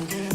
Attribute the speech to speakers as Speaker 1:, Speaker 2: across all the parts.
Speaker 1: Again.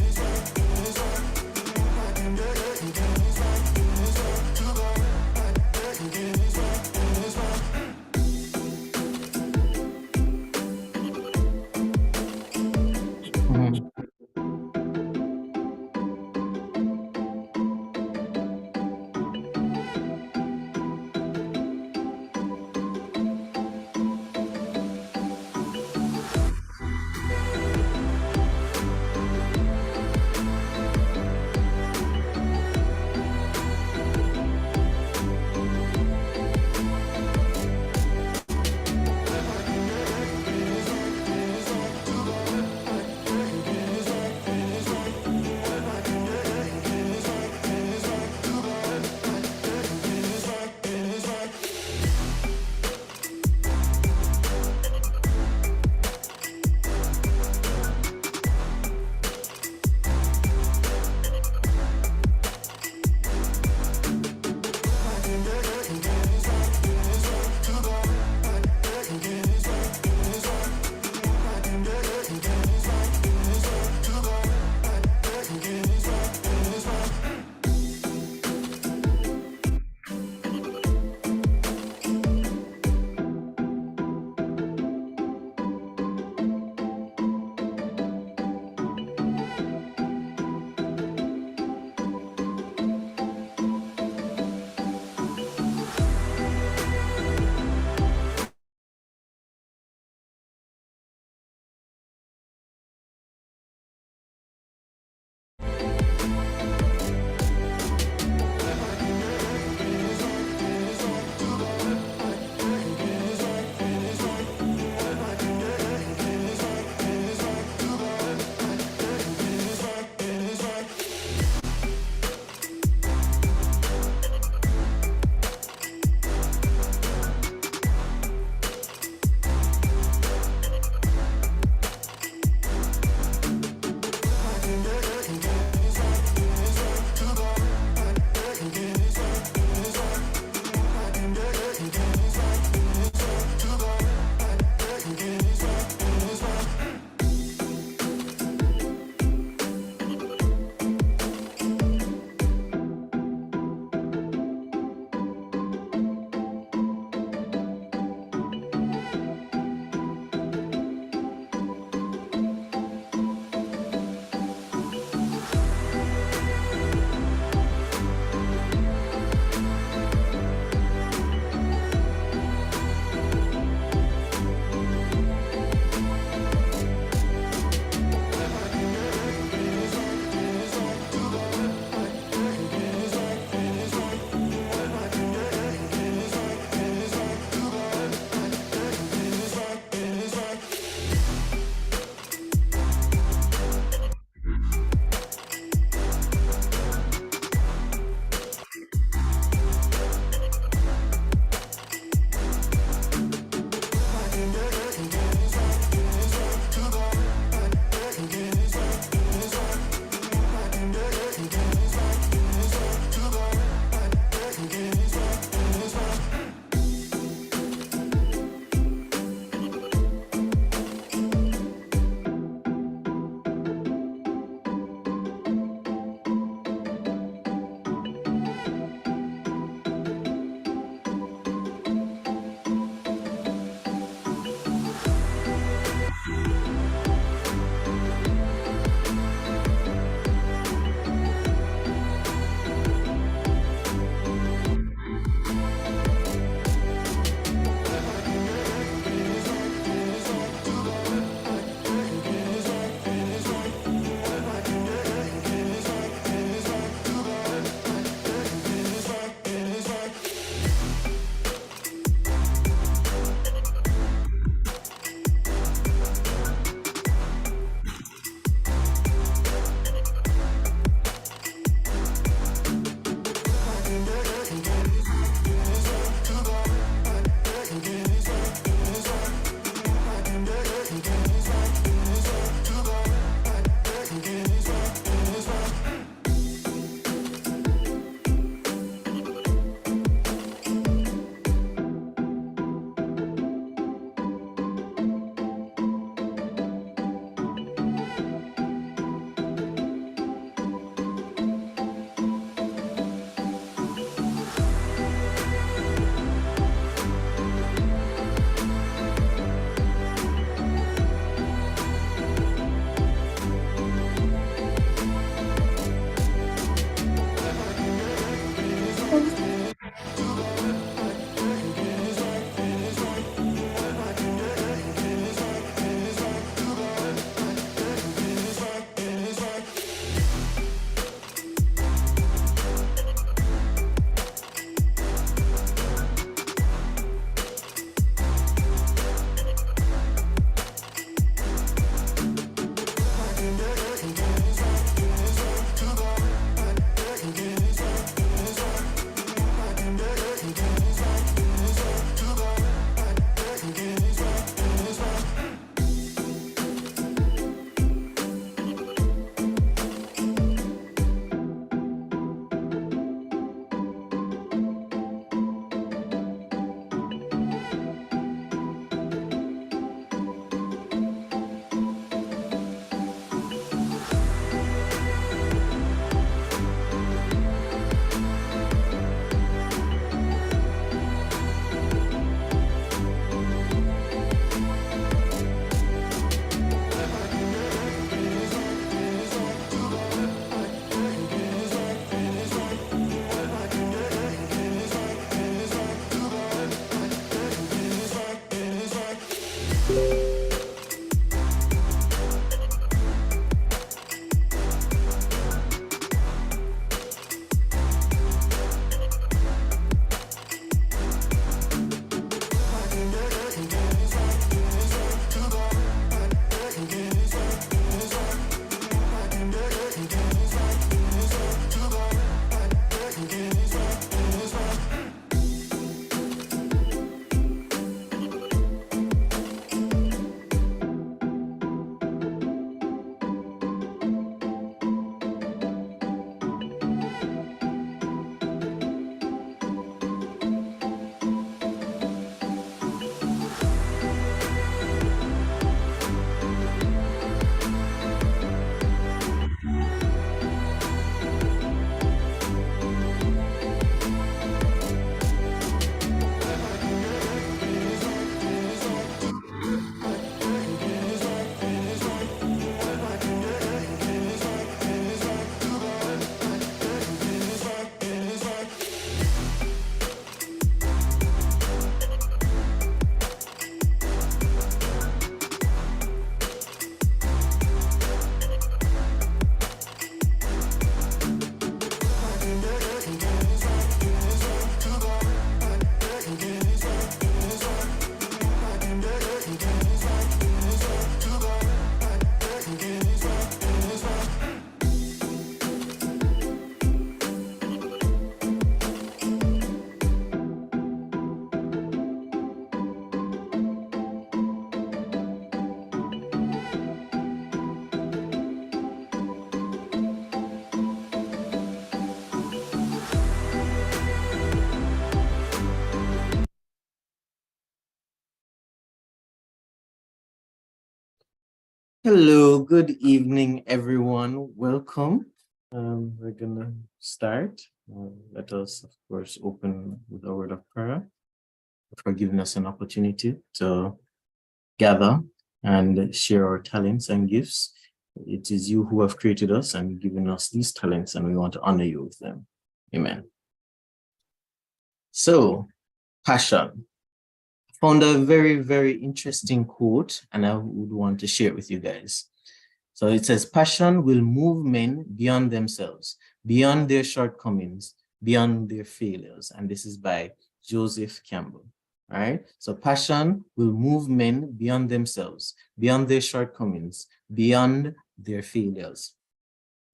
Speaker 1: Hello, good evening, everyone. Welcome. We're gonna start. Let us, of course, open with a word of prayer for giving us an opportunity to gather and share our talents and gifts. It is you who have created us and given us these talents, and we want to honor you with them. Amen. So, passion. Found a very, very interesting quote, and I would want to share it with you guys. So it says, passion will move men beyond themselves, beyond their shortcomings, beyond their failures. And this is by Joseph Campbell. All right. So passion will move men beyond themselves, beyond their shortcomings, beyond their failures.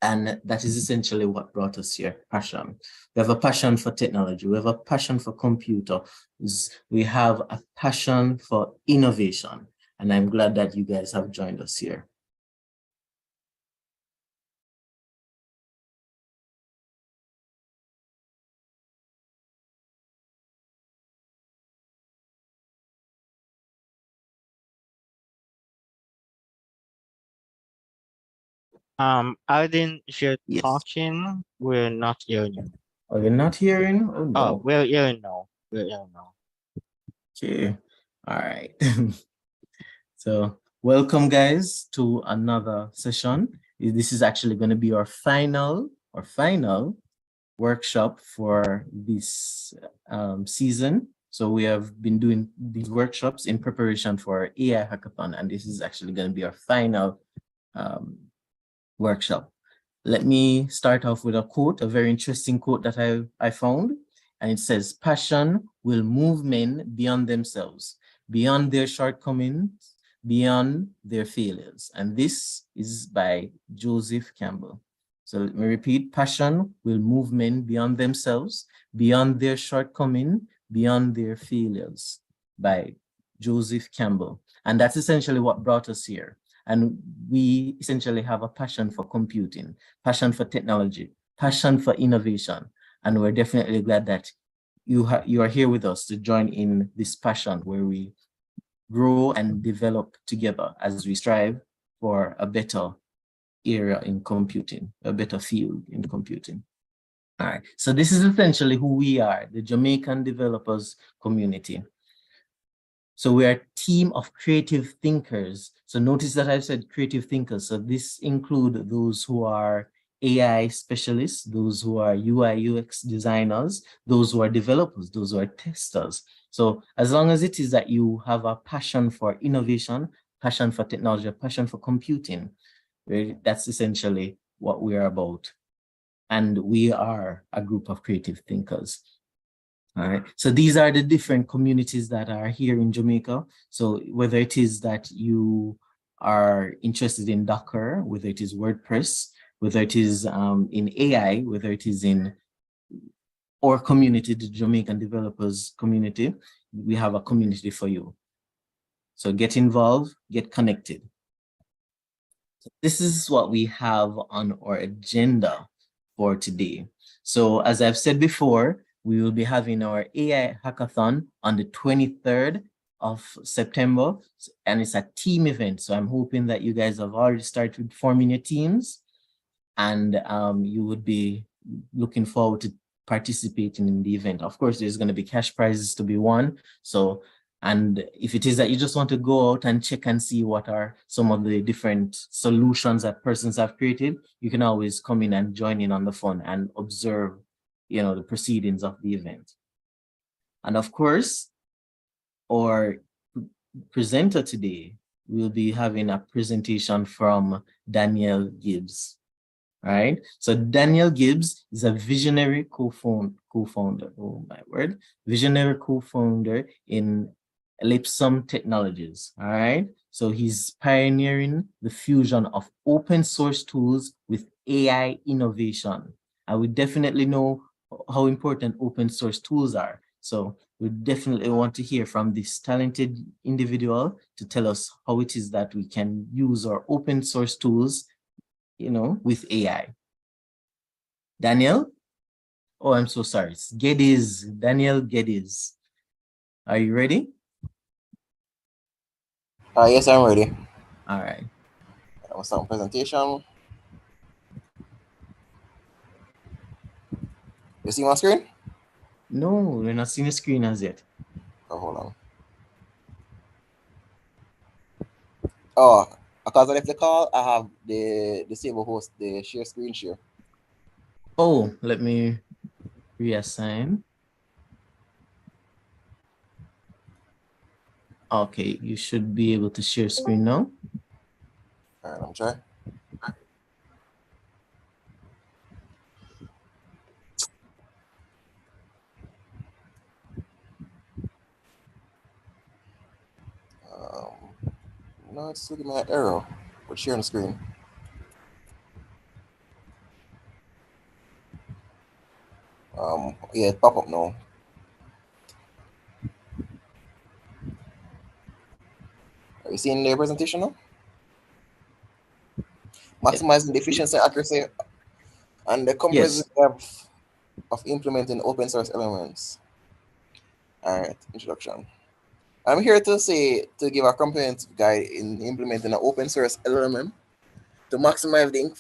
Speaker 1: And that is essentially what brought us here, passion. We have a passion for technology. We have a passion for computers. We have a passion for innovation. And I'm glad that you guys have joined us here.
Speaker 2: Alden, if you're
Speaker 1: Yes.
Speaker 2: talking, we're not hearing you.
Speaker 1: Are you not hearing? Oh, no.
Speaker 2: Oh, we're hearing now. We're hearing now.
Speaker 1: Okay. All right. So welcome, guys, to another session. This is actually going to be our final workshop for this season. So we have been doing these workshops in preparation for AI Hackathon, and this is actually going to be our final workshop. Let me start off with a quote, a very interesting quote that I found, and it says, passion will move men beyond themselves, beyond their shortcomings, beyond their failures. And this is by Joseph Campbell. So let me repeat, passion will move men beyond themselves, beyond their shortcoming, beyond their failures, by Joseph Campbell. And that's essentially what brought us here. And we essentially have a passion for computing, passion for technology, passion for innovation. And we're definitely glad that you are here with us to join in this passion where we grow and develop together as we strive for a better area in computing, a better field in computing. All right, so this is essentially who we are, the Jamaican Developers Community. So we are a team of creative thinkers. So notice that I've said creative thinkers. So this include those who are AI specialists, those who are UI UX designers, those who are developers, those who are testers. So as long as it is that you have a passion for innovation, passion for technology, a passion for computing, that's essentially what we are about. And we are a group of creative thinkers. All right, so these are the different communities that are here in Jamaica. So whether it is that you are interested in Docker, whether it is WordPress, whether it is in AI, whether it is in our community, the Jamaican Developers Community, we have a community for you. So get involved, get connected. So this is what we have on our agenda for today. So as I've said before, we will be having our AI hackathon on the 23rd of September, and it's a team event. So I'm hoping that you guys have already started forming your teams, and you would be looking forward to participating in the event. Of course, there's going to be cash prizes to be won. So, and if it is that you just want to go out and check and see what are some of the different solutions that persons have created, you can always come in and join in on the fun and observe, you know, the proceedings of the event. And of course, our presenter today will be having a presentation from Daniel Gibbs. All right, so Daniel Gibbs is a visionary co-founder, oh my word, visionary co-founder in Ellipsum Technologies. All right, so he's pioneering the fusion of open source tools with AI innovation. And we definitely know how important open source tools are. So we definitely want to hear from this talented individual to tell us how it is that we can use our open source tools, you know, with AI. Daniel? Oh, I'm so sorry. It's Geddes, Daniel Geddes. Are you ready?
Speaker 3: Yes, I'm ready.
Speaker 1: All right.
Speaker 3: I'll start presentation. You see my screen?
Speaker 1: No, we're not seeing the screen as yet.
Speaker 3: Oh, hold on. Oh, because I left the call, I have the disable host, the share screen share.
Speaker 1: Oh, let me reassign. Okay, you should be able to share screen now.
Speaker 3: All right, I'm try. No, it's looking at arrow with sharing screen. Yeah, it pop up now. Are you seeing the presentation now? Maximizing the efficiency and accuracy and the comprehensive
Speaker 1: Yes.
Speaker 3: depth of implementing open source elements. All right, introduction. I'm here to give a comprehensive guide in implementing an open source LLM to maximize the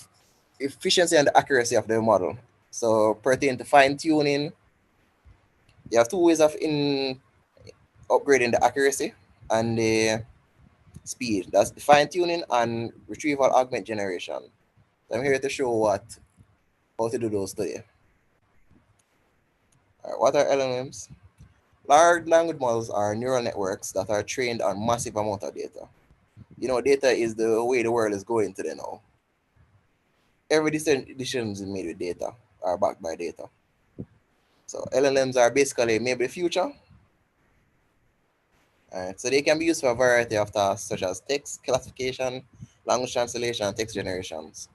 Speaker 3: efficiency and the accuracy of the model. So pertain to fine tuning, you have two ways of upgrading the accuracy and the speed. That's the fine tuning and retrieval augment generation. So I'm here to show how to do those today. What are LLMs? Large language models are neural networks that are trained on massive amount of data. You know, data is the way the world is going today now. Every decision is made with data, are backed by data. So LLMs are basically maybe the future. So they can be used for a variety of tasks such as text classification, language translation, and text generations.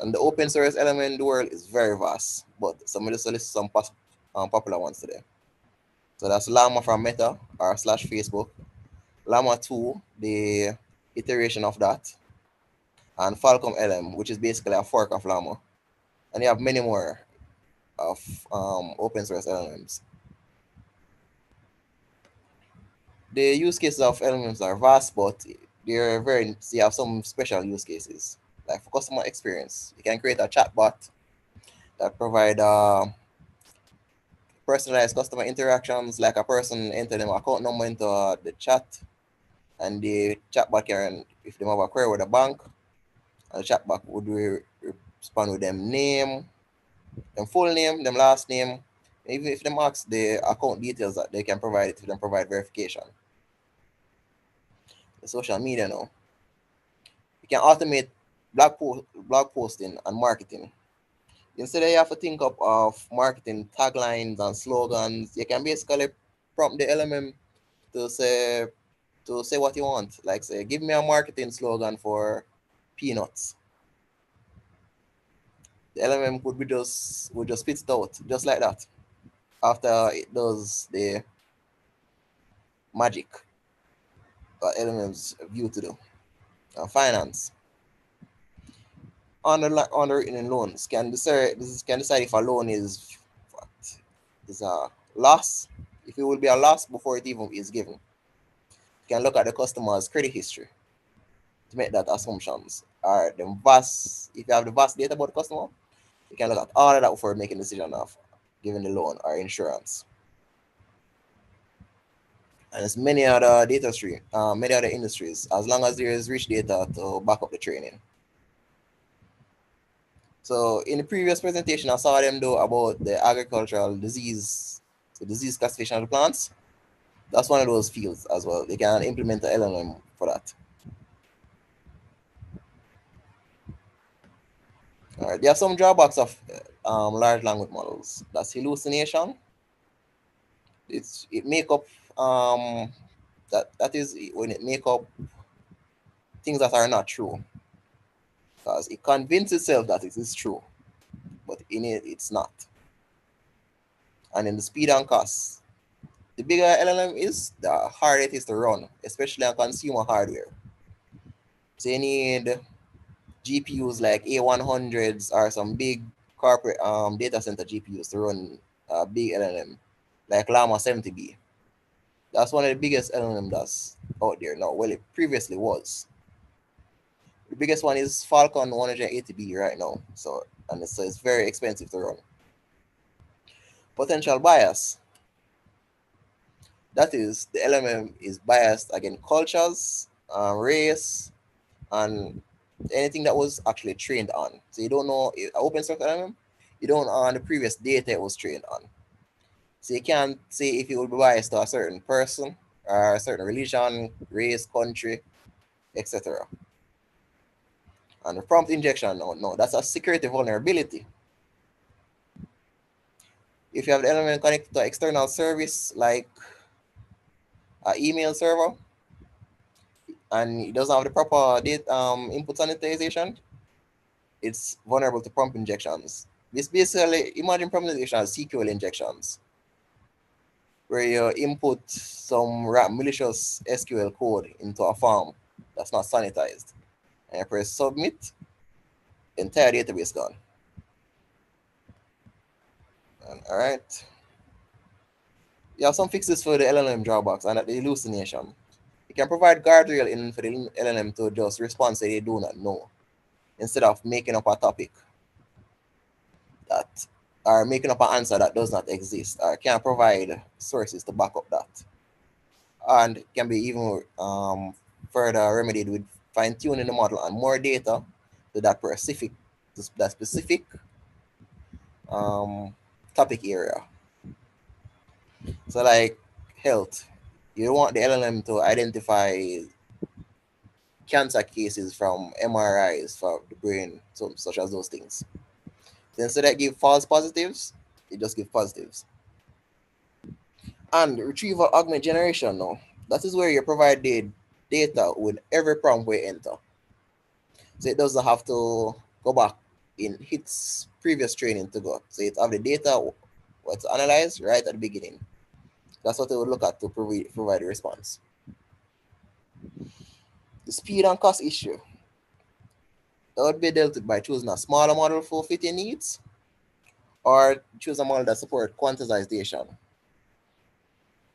Speaker 3: And the open source element in the world is very vast, but some of the list some popular ones today. So that's Llama from Meta or slash Facebook, Llama 2, the iteration of that, and Falcom LM, which is basically a fork of Llama. And you have many more of open source LLMs. The use cases of LLMs are vast, but they have some special use cases. Like for customer experience, you can create a chatbot that provide personalized customer interactions, like a person enter them account number into the chat, and the chatbot can, if they have a query with a bank, and the chatbot would respond with them name, them full name, them last name. Even if them ask the account details, that they can provide it if they provide verification. The social media now, you can automate blog posting and marketing. Instead of you have to think up of marketing taglines and slogans, you can basically prompt the LLM to say what you want. Like say, give me a marketing slogan for peanuts. The LLM would just spit it out just like that. After it does the magic that LLMs view to do. Finance. Underwritten loans can decide if a loan is a loss, if it will be a loss before it even is given. You can look at the customer's credit history to make that assumptions. Or the vast, if you have the vast data about the customer, you can look at all of that before making a decision of giving the loan or insurance. And there's many other many other industries, as long as there is rich data to back up the training. So in the previous presentation, I saw them do about the agricultural disease, the disease classification of the plants. That's one of those fields as well. They can implement the LLM for that. All right. There are some drawbacks of large language models. That's hallucination. It make up that is when it make up things that are not true, because it convinces itself that it is true, but in it it's not. And in the speed and cost, the bigger LLM is, the harder it is to run, especially on consumer hardware. So you need GPUs like A100s or some big corporate data center GPUs to run a big LLM, like Llama 70B. That's one of the biggest LLM that's out there now. Well, it previously was. The biggest one is Falcon 180B right now. So it's very expensive to run. Potential bias. That is, the LLM is biased against cultures, race, and anything that was actually trained on. So you don't know open source LLM, you don't know on the previous data it was trained on. So you can't say if it will be biased to a certain person or a certain religion, race, country, etc. And the prompt injection, no, that's a security vulnerability. If you have the element connected to external service like an email server and it doesn't have the proper input sanitization, it's vulnerable to prompt injections. This basically, imagine prompt injection as SQL injections, where you input some malicious SQL code into a form that's not sanitized, and you press submit, entire database gone. All right. You have some fixes for the LLM drawbacks and the hallucination. You can provide guardrail in for the LLM to just respond say they do not know, instead of making up a topic that, or making up an answer that does not exist, or can provide sources to back up that. And can be even further remedied with fine-tuning the model and more data to that specific topic area. So like health, you want the LLM to identify cancer cases from MRIs for the brain, so such as those things. So instead of give false positives, it just gives positives. And retrieval augment generation now. That is where you provide the data with every prompt we enter. So it doesn't have to go back in its previous training to go. So it have the data what's analyzed right at the beginning. That's what it would look at to provide a response. The speed and cost issue. That would be dealt with by choosing a smaller model for fitting needs, or choose a model that supports quantization.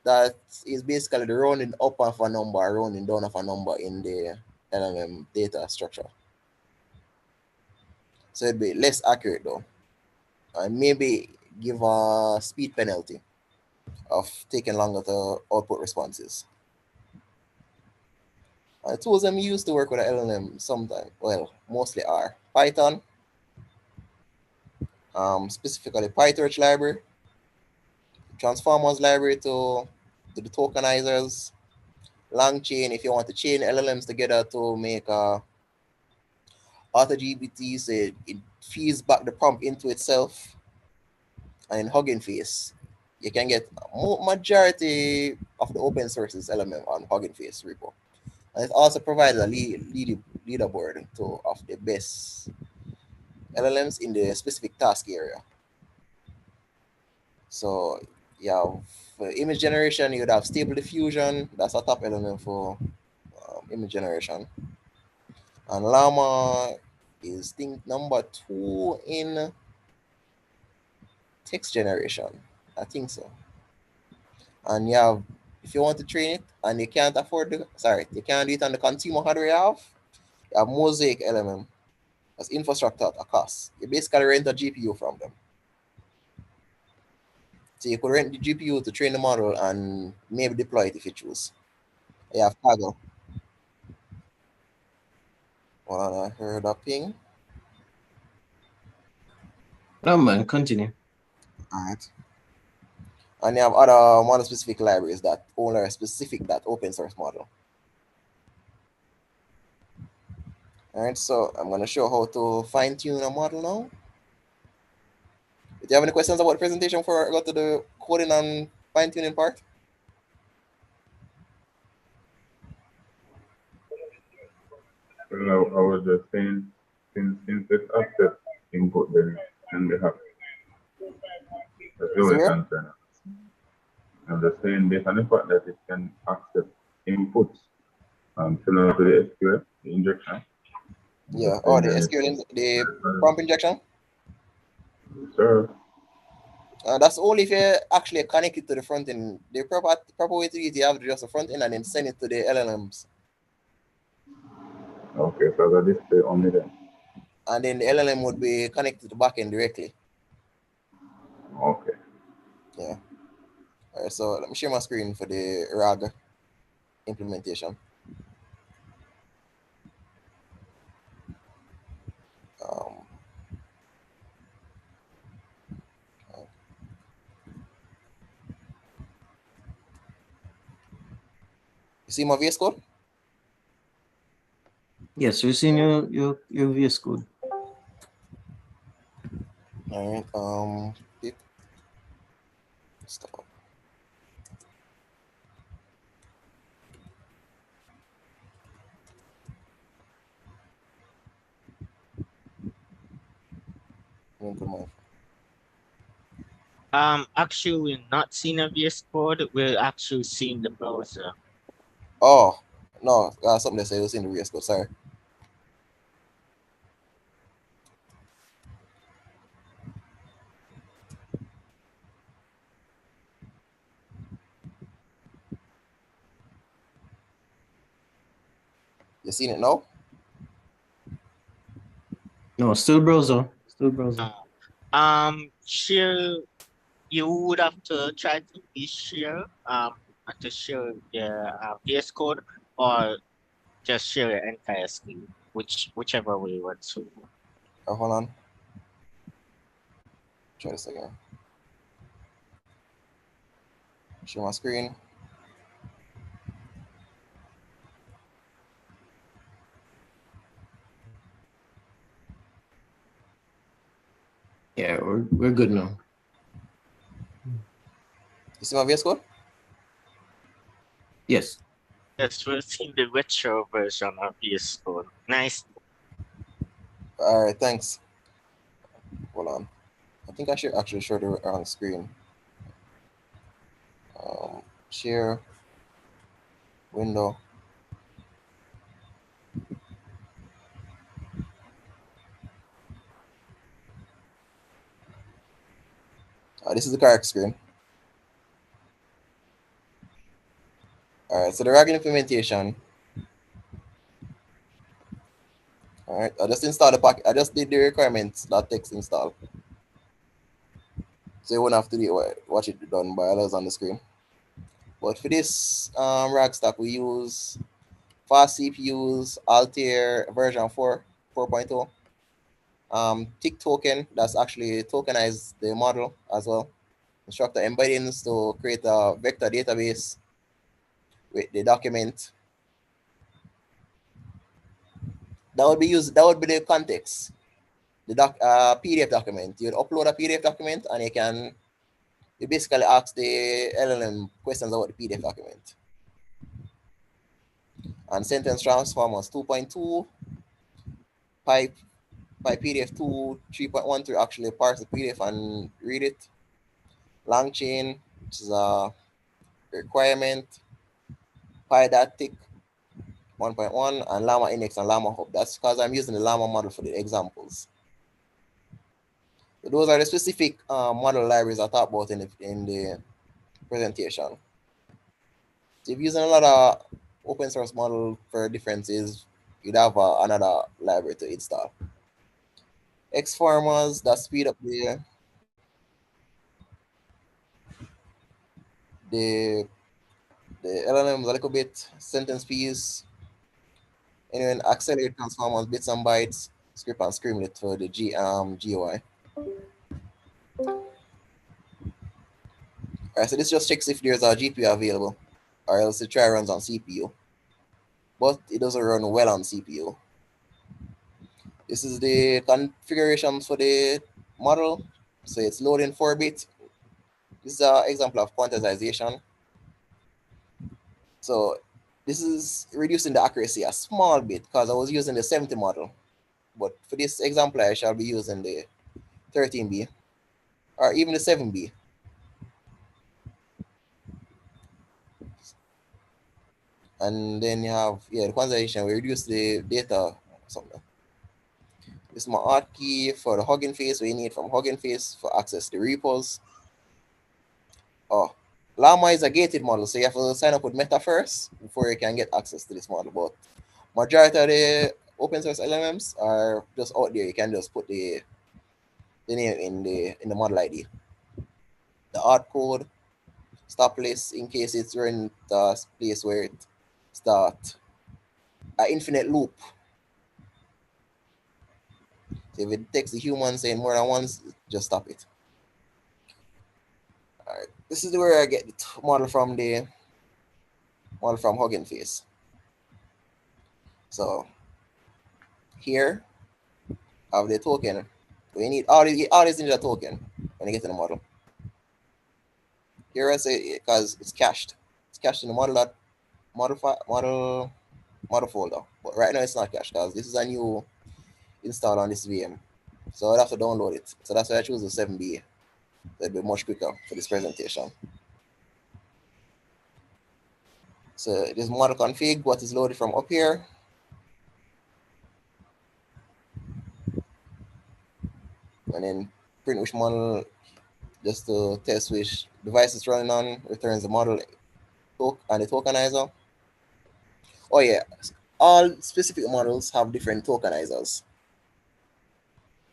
Speaker 3: That is basically the rounding up of a number, rounding down of a number in the LLM data structure. So it'd be less accurate though, and maybe give a speed penalty of taking longer to output responses. Tools I'm used to work with an LLM sometimes, well, mostly are Python, specifically PyTorch library, transformers library to the tokenizers, long chain if you want to chain LLMs together to make a AutoGPT, so it feeds back the prompt into itself. And in Hugging Face, you can get majority of the open sources element on Hugging Face repo. And it also provides a leaderboard of the best LLMs in the specific task area. So yeah, for image generation, you'd have Stable Diffusion. That's a top element for image generation. And Llama is think number 2 in text generation. I think so. And you have, if you want to train it and you can't afford you can't do it on the consumer hardware you have Mosaic LLM as infrastructure at a cost. You basically rent a GPU from them. So you could rent the GPU to train the model and maybe deploy it if you choose. You have Kaggle. Well, I heard a ping.
Speaker 1: No man, continue.
Speaker 3: All right. And you have other model-specific libraries that only are specific that open source model. All right, so I'm going to show how to fine-tune a model now. Do you have any questions about the presentation before I go to the coding and fine-tuning part?
Speaker 4: Well, I was just saying, since this accept input, then can be happy. That's the only concern. I'm just saying, based on the fact that it can accept inputs, similar to the SQL, the injection.
Speaker 3: Yeah, or the SQL, the prompt injection?
Speaker 4: Sure.
Speaker 3: That's only if you actually connect it to the front end. The proper way to do it, you have to just the front end and then send it to the LLMs.
Speaker 4: Okay, so the display only then.
Speaker 3: And then the LLM would be connected to backend directly.
Speaker 4: Okay.
Speaker 3: Yeah. All right, so let me share my screen for the RAG implementation. You see my VS Code?
Speaker 1: Yes, we've seen your VS Code.
Speaker 3: All right. Pick stop.
Speaker 2: Actually, we're not seeing a VS Code. We're actually seeing the browser.
Speaker 3: Oh no, something that says it was in the VS Code. Sorry. You seen it now?
Speaker 1: No, still browser. Still browser.
Speaker 2: Share. You would have to try to be share. To share the VS Code, or just share your entire screen, whichever way you want to.
Speaker 3: Hold on. Try this again. Share my screen.
Speaker 1: Yeah, we're good now.
Speaker 3: You see my VS Code?
Speaker 1: Yes.
Speaker 2: Yes, we're seeing the retro version of VS Code. Nice.
Speaker 3: All right, thanks. Hold on. I think I should actually show the on screen. Share window. This is the correct screen. All right, so the RAG implementation. All right, I just installed the packet. I just did the requirements.txt install. So you won't have to watch it done by others on the screen. But for this RAG stack, we use fast CPUs, Altair version 4.0. Tick token, that's actually tokenize the model as well. Instructor embeddings to create a vector database with the document. That would be the context. The PDF document. You'd upload a PDF document and you basically ask the LLM questions about the PDF document. And sentence transform was 2.2. Pipe PDF 2, 3.1 to actually parse the PDF and read it. Long chain, which is a requirement. Pydatic 1.1 and Llama Index and Llama Hub. That's because I'm using the Llama model for the examples. So those are the specific model libraries I talked about in the presentation. So if you're using a lot of open source model for differences, you'd have another library to install. Xformers that speed up the LLMs a little bit, sentence piece, and then accelerate transformers, bits and bytes, script and screamlet for the GUI. All right, so this just checks if there's a GPU available, or else it try runs on CPU, but it doesn't run well on CPU. This is the configurations for the model. So it's loading 4-bit. This is an example of quantization. So this is reducing the accuracy a small bit because I was using the 70 model. But for this example, I shall be using the 13B or even the 7B. And then you have, the quantization, we reduce the data something. This is my hotkey for the Hugging Face, we need from Hugging Face for access the repos. Oh, Llama is a gated model, so you have to sign up with Meta first before you can get access to this model. But majority of the open source LLMs are just out there. You can just put the name in the model ID, the hard code, stop list in case it's running the place where it start an infinite loop. So if it takes the human saying more than once, just stop it. All right, this is where I get the model from Hugging Face. So here I have the token. We need all these in the token when you get to the model. Here I say because it's cached. It's cached in the model folder. But right now it's not cached because this is a new install on this VM. So I'd have to download it. So that's why I choose the 7B. That'd be much quicker for this presentation. So this model config, what is loaded from up here. And then print which model, just to test which device it's running on, returns the model and the tokenizer. Oh yeah, all specific models have different tokenizers.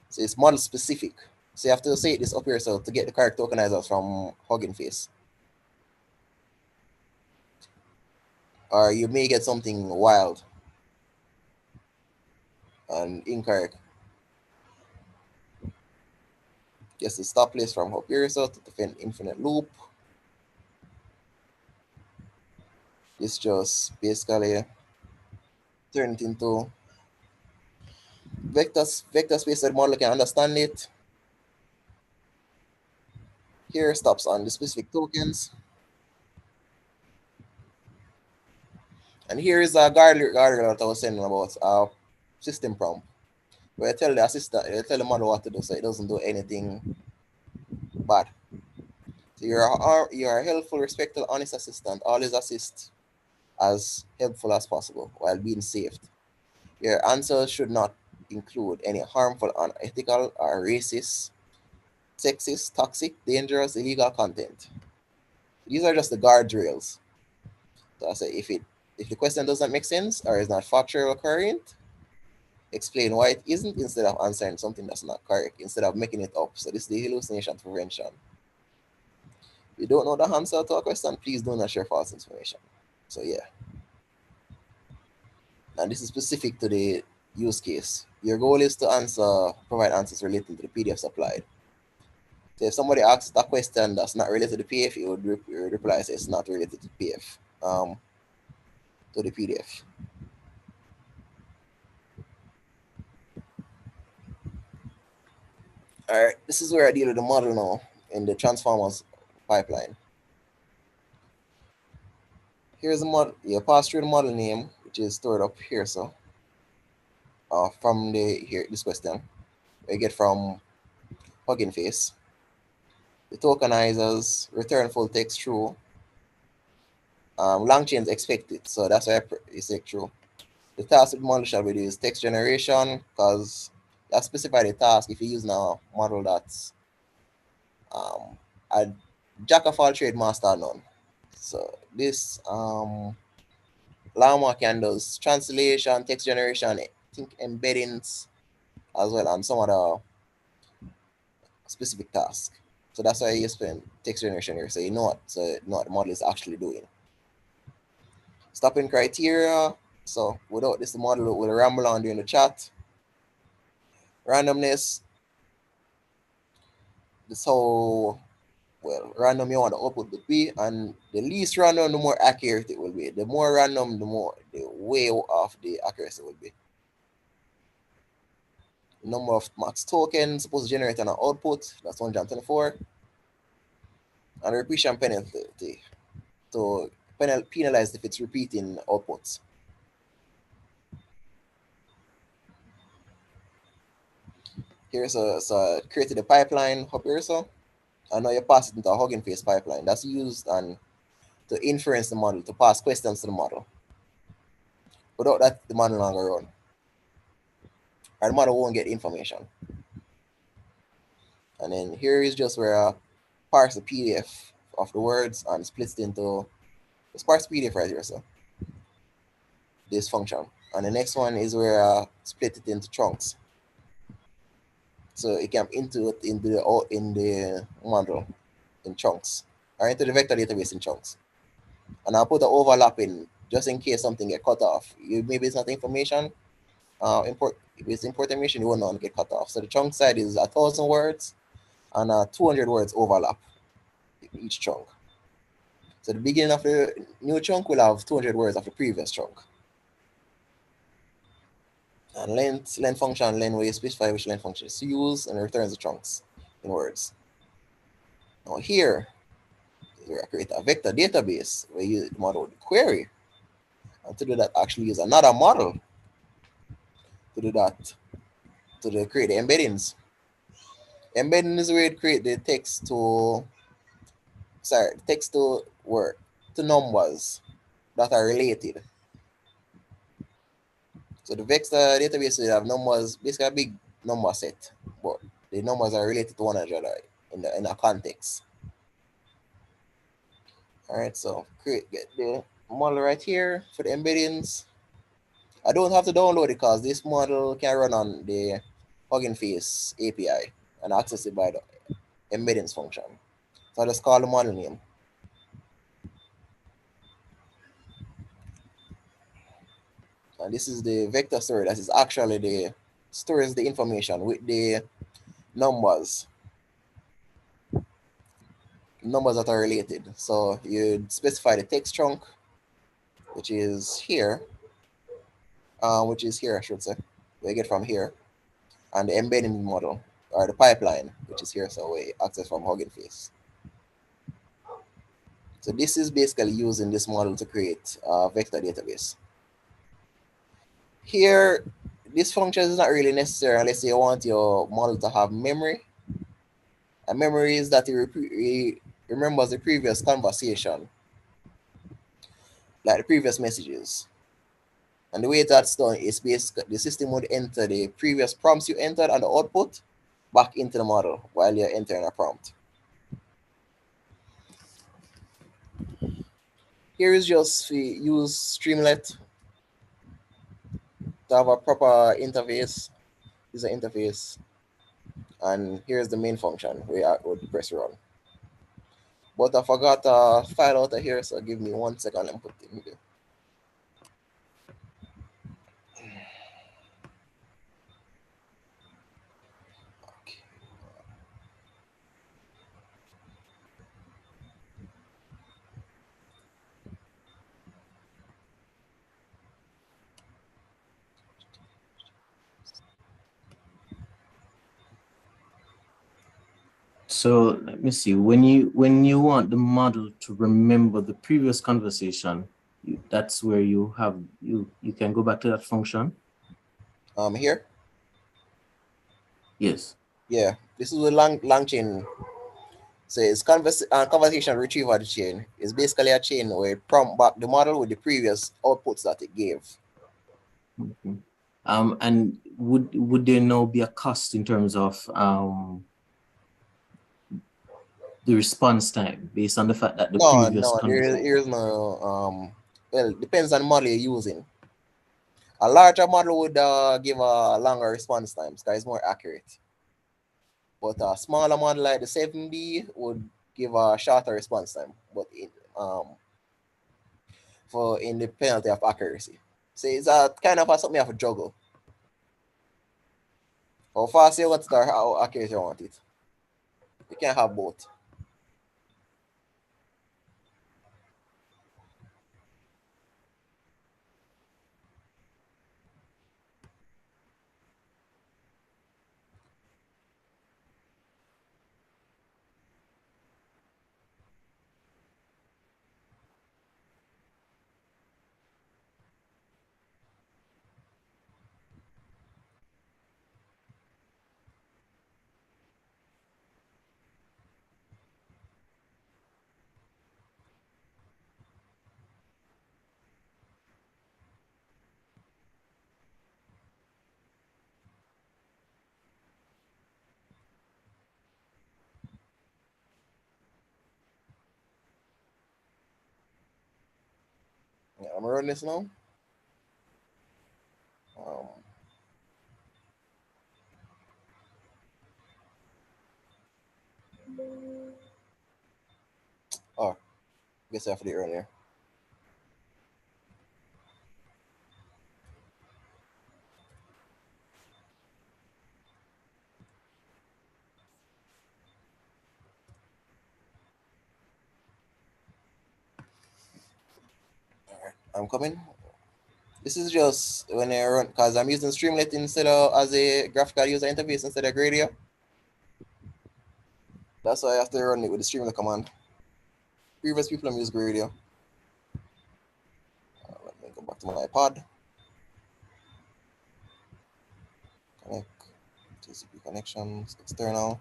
Speaker 3: So it's model specific. So you have to say this up here so to get the correct tokenizers from Hugging Face. Or you may get something wild and incorrect. Just the stop list from up here so to defend infinite loop. It's just basically turn it into vector space so the model can understand it. Here stops on the specific tokens. And here is a guardrail that I was saying about system prompt, where I tell the assistant, I tell the model what to do so it doesn't do anything bad. So you're a helpful, respectful, honest assistant. Always assist as helpful as possible while being safe. Your answers should not include any harmful, unethical, or racist, sexist, toxic, dangerous, illegal content. These are just the guardrails. So I say if the question doesn't make sense or is not factual or current, explain why it isn't instead of answering something that's not correct, instead of making it up. So this is the hallucination prevention. If you don't know the answer to a question, please do not share false information. So yeah. And this is specific to the use case. Your goal is to provide answers related to the PDF supplied. So if somebody asks a question that's not related to the PDF, it would reply say it's not related to PF, to the PDF. All right, this is where I deal with the model now in the transformers pipeline. Here's the model. You pass through the model name, which is stored up here. So from this question, we get from Hugging Face. The tokenizers return full text true. Long chains expected, so that's why it's like true. The task with the model shall be used text generation because that specify the task if you use now a model that's a jack of all trade, master of none. So this Llama can do translation, text generation, I think embeddings as well, and some other specific task. So that's why you spend text generation here. So you know what the model is actually doing. Stopping criteria. So without this, the model will ramble on during the chat. Randomness. This how random you want the output to be, and the least random, the more accurate it will be. The more random, the way off the accuracy will be. Number of max tokens supposed to generate an output, that's 124. And the repetition penalty to penalize if it's repeating outputs. Here's created a pipeline up here, so and now you pass it into a Hugging Face pipeline. That's used to inference the model, to pass questions to the model. Without that, the model not gonna run. And the model won't get information. And then here is just where I parse the PDF of the words and splits it into, it's parse PDF right here, so this function. And the next one is where I split it into chunks. So it can into the model in chunks, or into the vector database in chunks. And I'll put an overlap in just in case something get cut off. Maybe it's not information. If it's import information, you will not get cut off. So the chunk side is 1,000 words and 200 words overlap each chunk. So the beginning of the new chunk will have 200 words of the previous chunk. And length function, where you specify which length function is used and returns the chunks in words. Now here, we create a vector database where you model the query. And to do that, actually use another model to do that, to create the embeddings. Embedding is where you create the text to word to numbers that are related. So the vector database will have numbers, basically a big number set, but the numbers are related to one another in a context. All right, so get the model right here for the embeddings. I don't have to download it because this model can run on the Hugging Face API and access it by the embeddings function. So I just call the model name. And this is the vector story that is actually the stores the information with the numbers that are related. So you specify the text chunk, which is here, I should say. We get from here, and the embedding model or the pipeline, which is here, so we access from Hugging Face. So this is basically using this model to create a vector database. Here, this function is not really necessary unless you want your model to have memory. And memory is that it remembers the previous conversation, like the previous messages. And the way that's done is basically the system would enter the previous prompts you entered and the output back into the model while you're entering a prompt. Here is just use Streamlit to have a proper interface. This is an interface. And here's the main function where I would press run. But I forgot a file out of here, so give me 1 second and put it in here.
Speaker 1: So let me see. When you want the model to remember the previous conversation, that's where you can go back to that function.
Speaker 3: Here.
Speaker 1: Yes.
Speaker 3: Yeah, this is a long chain. So it's conversation retrieval chain. It's basically a chain where it prompt back the model with the previous outputs that it gave.
Speaker 1: Okay. And would there now be a cost in terms of the response time based on the fact that the previous conversation?
Speaker 3: There's no well, it depends on the model you're using. A larger model would give a longer response time because it's more accurate. But a smaller model like the 7B would give a shorter response time, but in the penalty of accuracy. So it's a kind of something you have to juggle. How fast you want it or how accurate you want it. You can't have both. Yeah, I'm running this now. Guess I have to do it earlier. Alright, I'm coming. This is just when I run, because I'm using Streamlit instead of as a graphical user interface instead of Gradio. That's why I have to run it with the Streamlit command. Previous people have used Gradio. Let me go back to my iPod. Connect. TCP connections, external.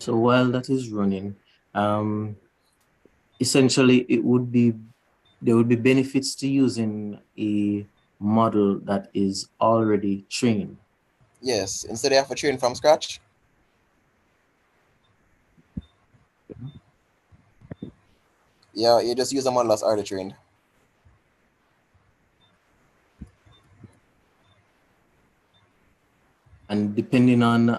Speaker 1: So while that is running, essentially there would be benefits to using a model that is already trained.
Speaker 3: Yes, instead of have to train from scratch. Yeah, you just use a model that's already trained.
Speaker 1: And depending on
Speaker 3: the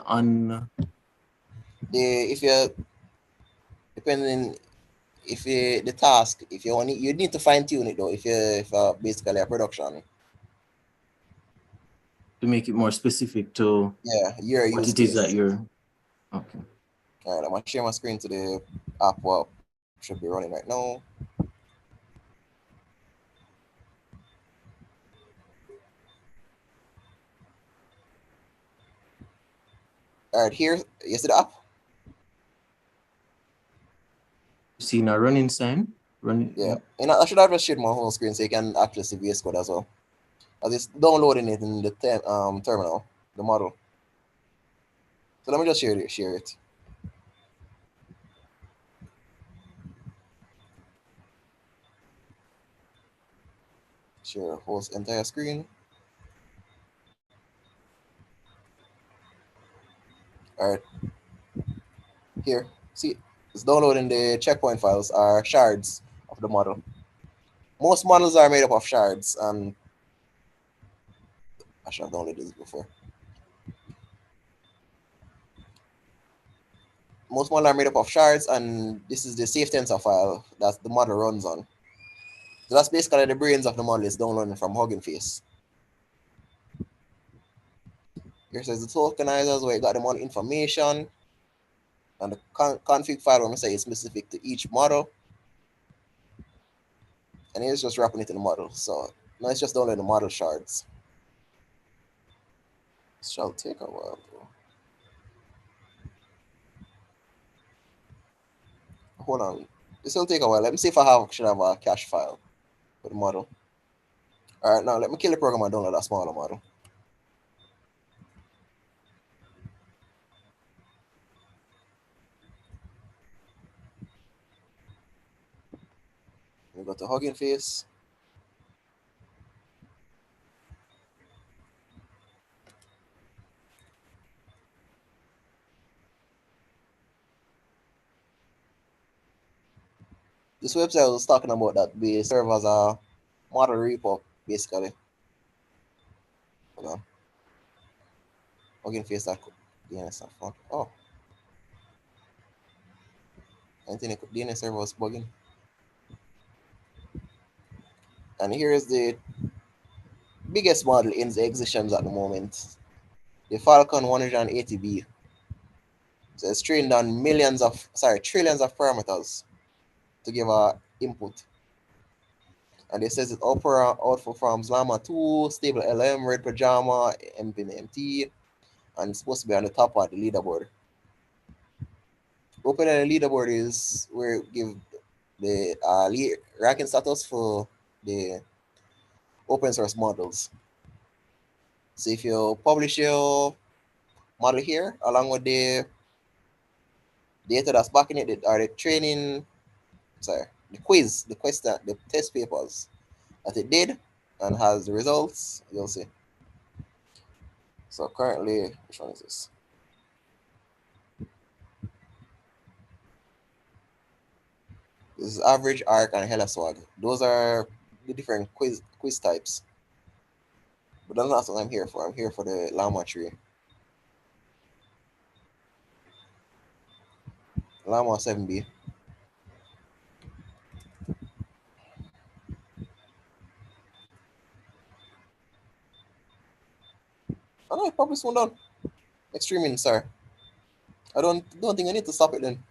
Speaker 3: task, if you want it, you need to fine tune it though. If basically a production.
Speaker 1: to make it more specific to
Speaker 3: Your
Speaker 1: what
Speaker 3: use
Speaker 1: it is that
Speaker 3: case.
Speaker 1: you're okay.
Speaker 3: All right, I'm gonna share my screen to the app. What should be running right now. All right, here you see the app.
Speaker 1: Seeing a running sign. Running.
Speaker 3: Yeah, and I should have just shared my whole screen so you can access the VS Code as well. As it's downloading it in the terminal, the model. So let me just share it. Share whole entire screen. All right, here, see, it's downloading the checkpoint files are shards of the model. Most models are made up of shards, and I should have downloaded this before. Most models are made up of shards, and this is the safe tensor file that the model runs on. So that's basically the brains of the model is downloading from Hugging Face. Here says the tokenizers where you got the model information, and the config file where I say is specific to each model. And it's just wrapping it in the model. So now it's just downloading the model shards. It shall take a while though. Hold on. This will take a while. Let me see if I should have a cache file for the model. All right, now let me kill the program and download a smaller model. We go to Hugging Face. This website I was talking about that we serve as a model repo, basically. Hold on. Hugging Face DNS not found. Oh. I think the DNS server was bugging. And here is the biggest model in the existence at the moment. The Falcon 180B. So it's trained on trillions of parameters to give a input. And it says it outperforms Llama 2, stable LM, Red Pajama, MPNMT, and it's supposed to be on the top of the leaderboard. Open the leaderboard is where it give the ranking status for the open source models. So if you publish your model here along with the data that's backing it, or the training, the question, the test papers that it did and has the results, you'll see. So currently, which one is this? This is average, arc, and hella swag. Those are the different quiz types. But that's not what I'm here for. I'm here for the llama tree. Llama 7B. I know, probably soon done. Extreme, sir. I don't think I need to stop it then.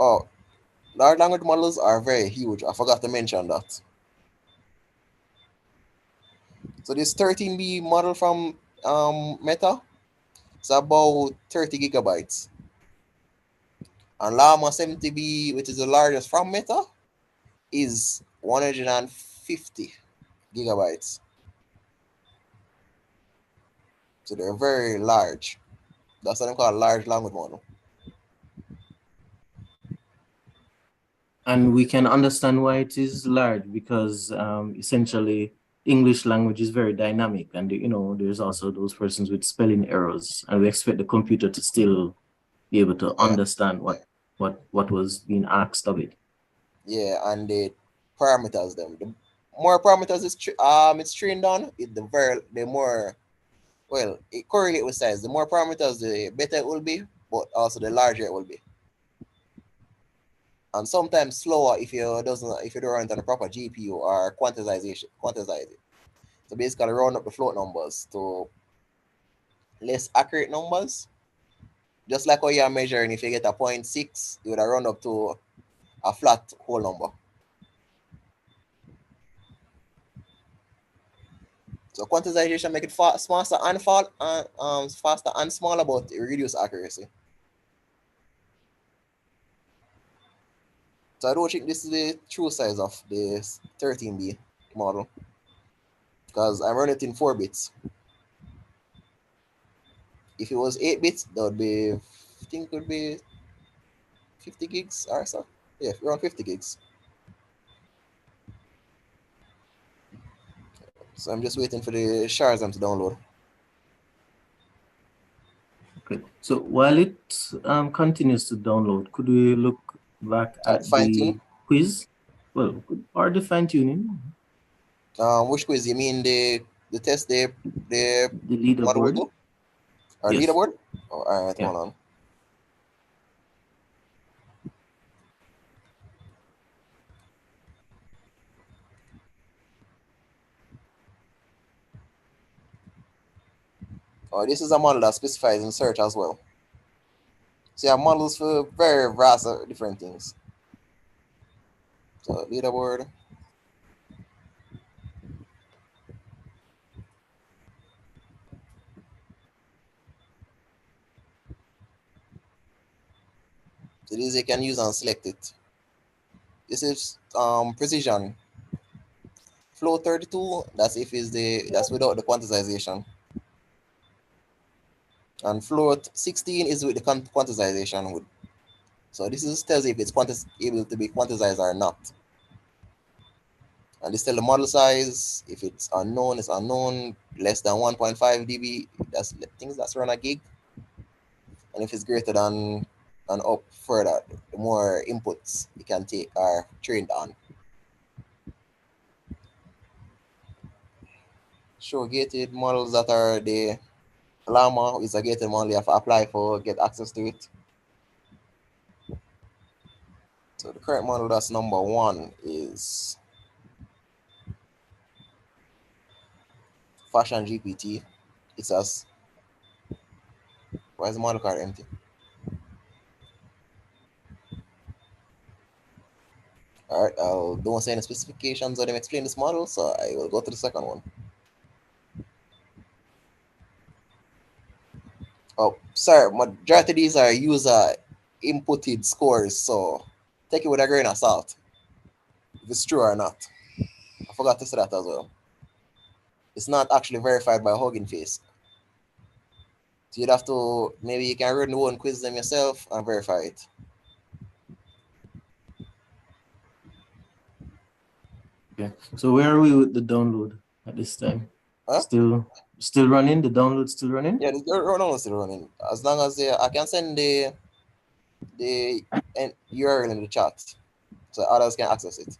Speaker 3: Oh, large language models are very huge. I forgot to mention that. So this 13B model from Meta, it's about 30 gigabytes. And Llama 70B, which is the largest from Meta, is 150 gigabytes. So they're very large. That's what I call a large language model.
Speaker 1: And we can understand why it is large, because essentially English language is very dynamic, and there's also those persons with spelling errors, and we expect the computer to still be able to understand what was being asked of it.
Speaker 3: Yeah, and the parameters them. The more parameters it's trained on, the more it correlates with size. The more parameters, the better it will be, but also the larger it will be. And sometimes slower if you don't run it on a proper GPU or quantize it. So basically round up the float numbers to less accurate numbers. Just like how you're measuring, if you get a 0.6, you would round up to a flat whole number. So quantization make it faster and smaller, but it reduce accuracy. So I don't think this is the true size of this 13B model, because I'm running it in 4 bits. If it was 8 bits, that would be, I think it would be 50 gigs or so. Yeah, around 50 gigs. So I'm just waiting for the shards to download.
Speaker 1: Okay, so while it continues to download, could we look back at the quiz? Well, or the fine tuning.
Speaker 3: Which quiz? You mean the test, the
Speaker 1: leaderboard?
Speaker 3: Or
Speaker 1: yes.
Speaker 3: Leaderboard? Oh, all right, hold on. Oh, this is a model that specifies in search as well. So you have models for very vast different things. So leaderboard. So this you can use and select it. This is precision. Flow 32, that's without the quantization. And float 16 is with the quantization. So this tells you if it's able to be quantized or not. And this tells the model size. If it's unknown, it's unknown. Less than 1.5 dB, that's things that's around a gig. And if it's greater than and up further, the more inputs you can take are trained on. Show gated models that are the Llama is a gated model you have to apply for, get access to it. So the current model that's number 1 is Fashion GPT. It says, why is the model card empty? All right, I don't say any specifications or them explain this model, so I will go to the second one. Oh, sorry, majority of these are user inputted scores, so take it with a grain of salt if it's true or not. I forgot to say that as well. It's not actually verified by Hugging Face. So you'd have to, maybe you can run the one quiz them yourself and verify it.
Speaker 1: Okay. So where are we with the download at this time?
Speaker 3: Huh?
Speaker 1: Still running? The download still running?
Speaker 3: Yeah, the download is still running. As long as I can send the URL in the chat so others can access it.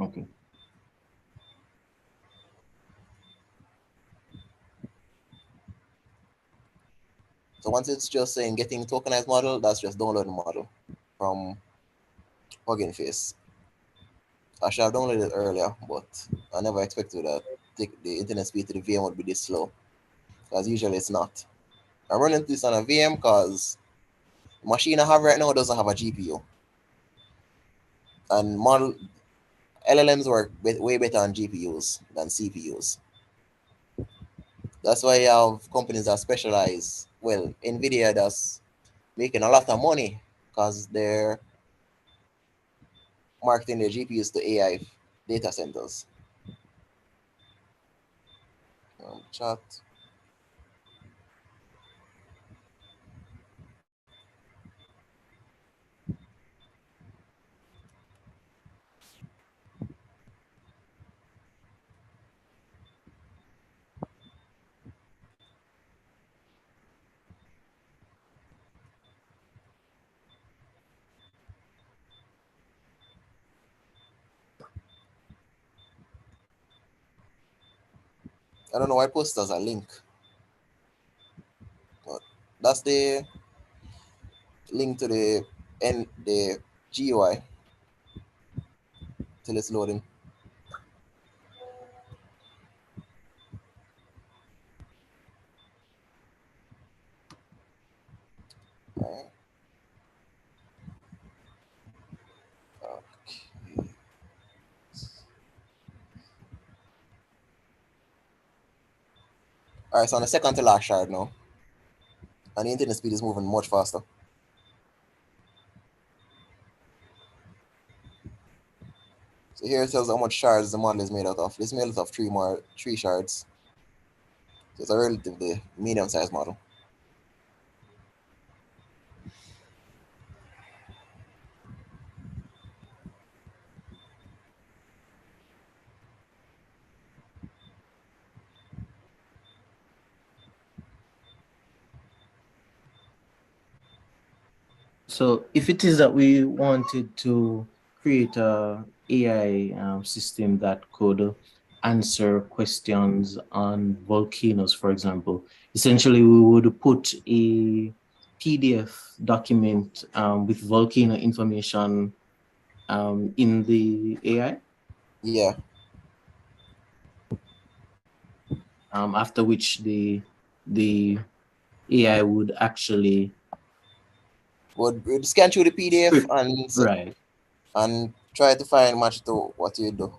Speaker 1: Okay.
Speaker 3: So once it's just saying getting tokenized model, that's just downloading model from Hugging Face. I should have downloaded it earlier, but I never expected that the internet speed to the VM would be this slow, because usually it's not. I'm running this on a VM because the machine I have right now doesn't have a GPU, and model LLMs work way better on GPUs than CPUs. That's why you have companies that specialize. Well, Nvidia does making a lot of money because they're marketing their GPUs to AI data centers. Chat. I don't know why I post as a link, but that's the link to the GUI till it's loading. All right. Okay. All right, so on the second to last shard now, and the internet speed is moving much faster. So here it tells how much shards the model is made out of. It's made out of three shards. So it's a relatively medium-sized model.
Speaker 1: So if it is that we wanted to create a AI system that could answer questions on volcanoes, for example, essentially we would put a PDF document with volcano information in the AI.
Speaker 3: Yeah.
Speaker 1: After which the AI would actually
Speaker 3: would scan through the PDF and
Speaker 1: right.
Speaker 3: and try to find match to what you do.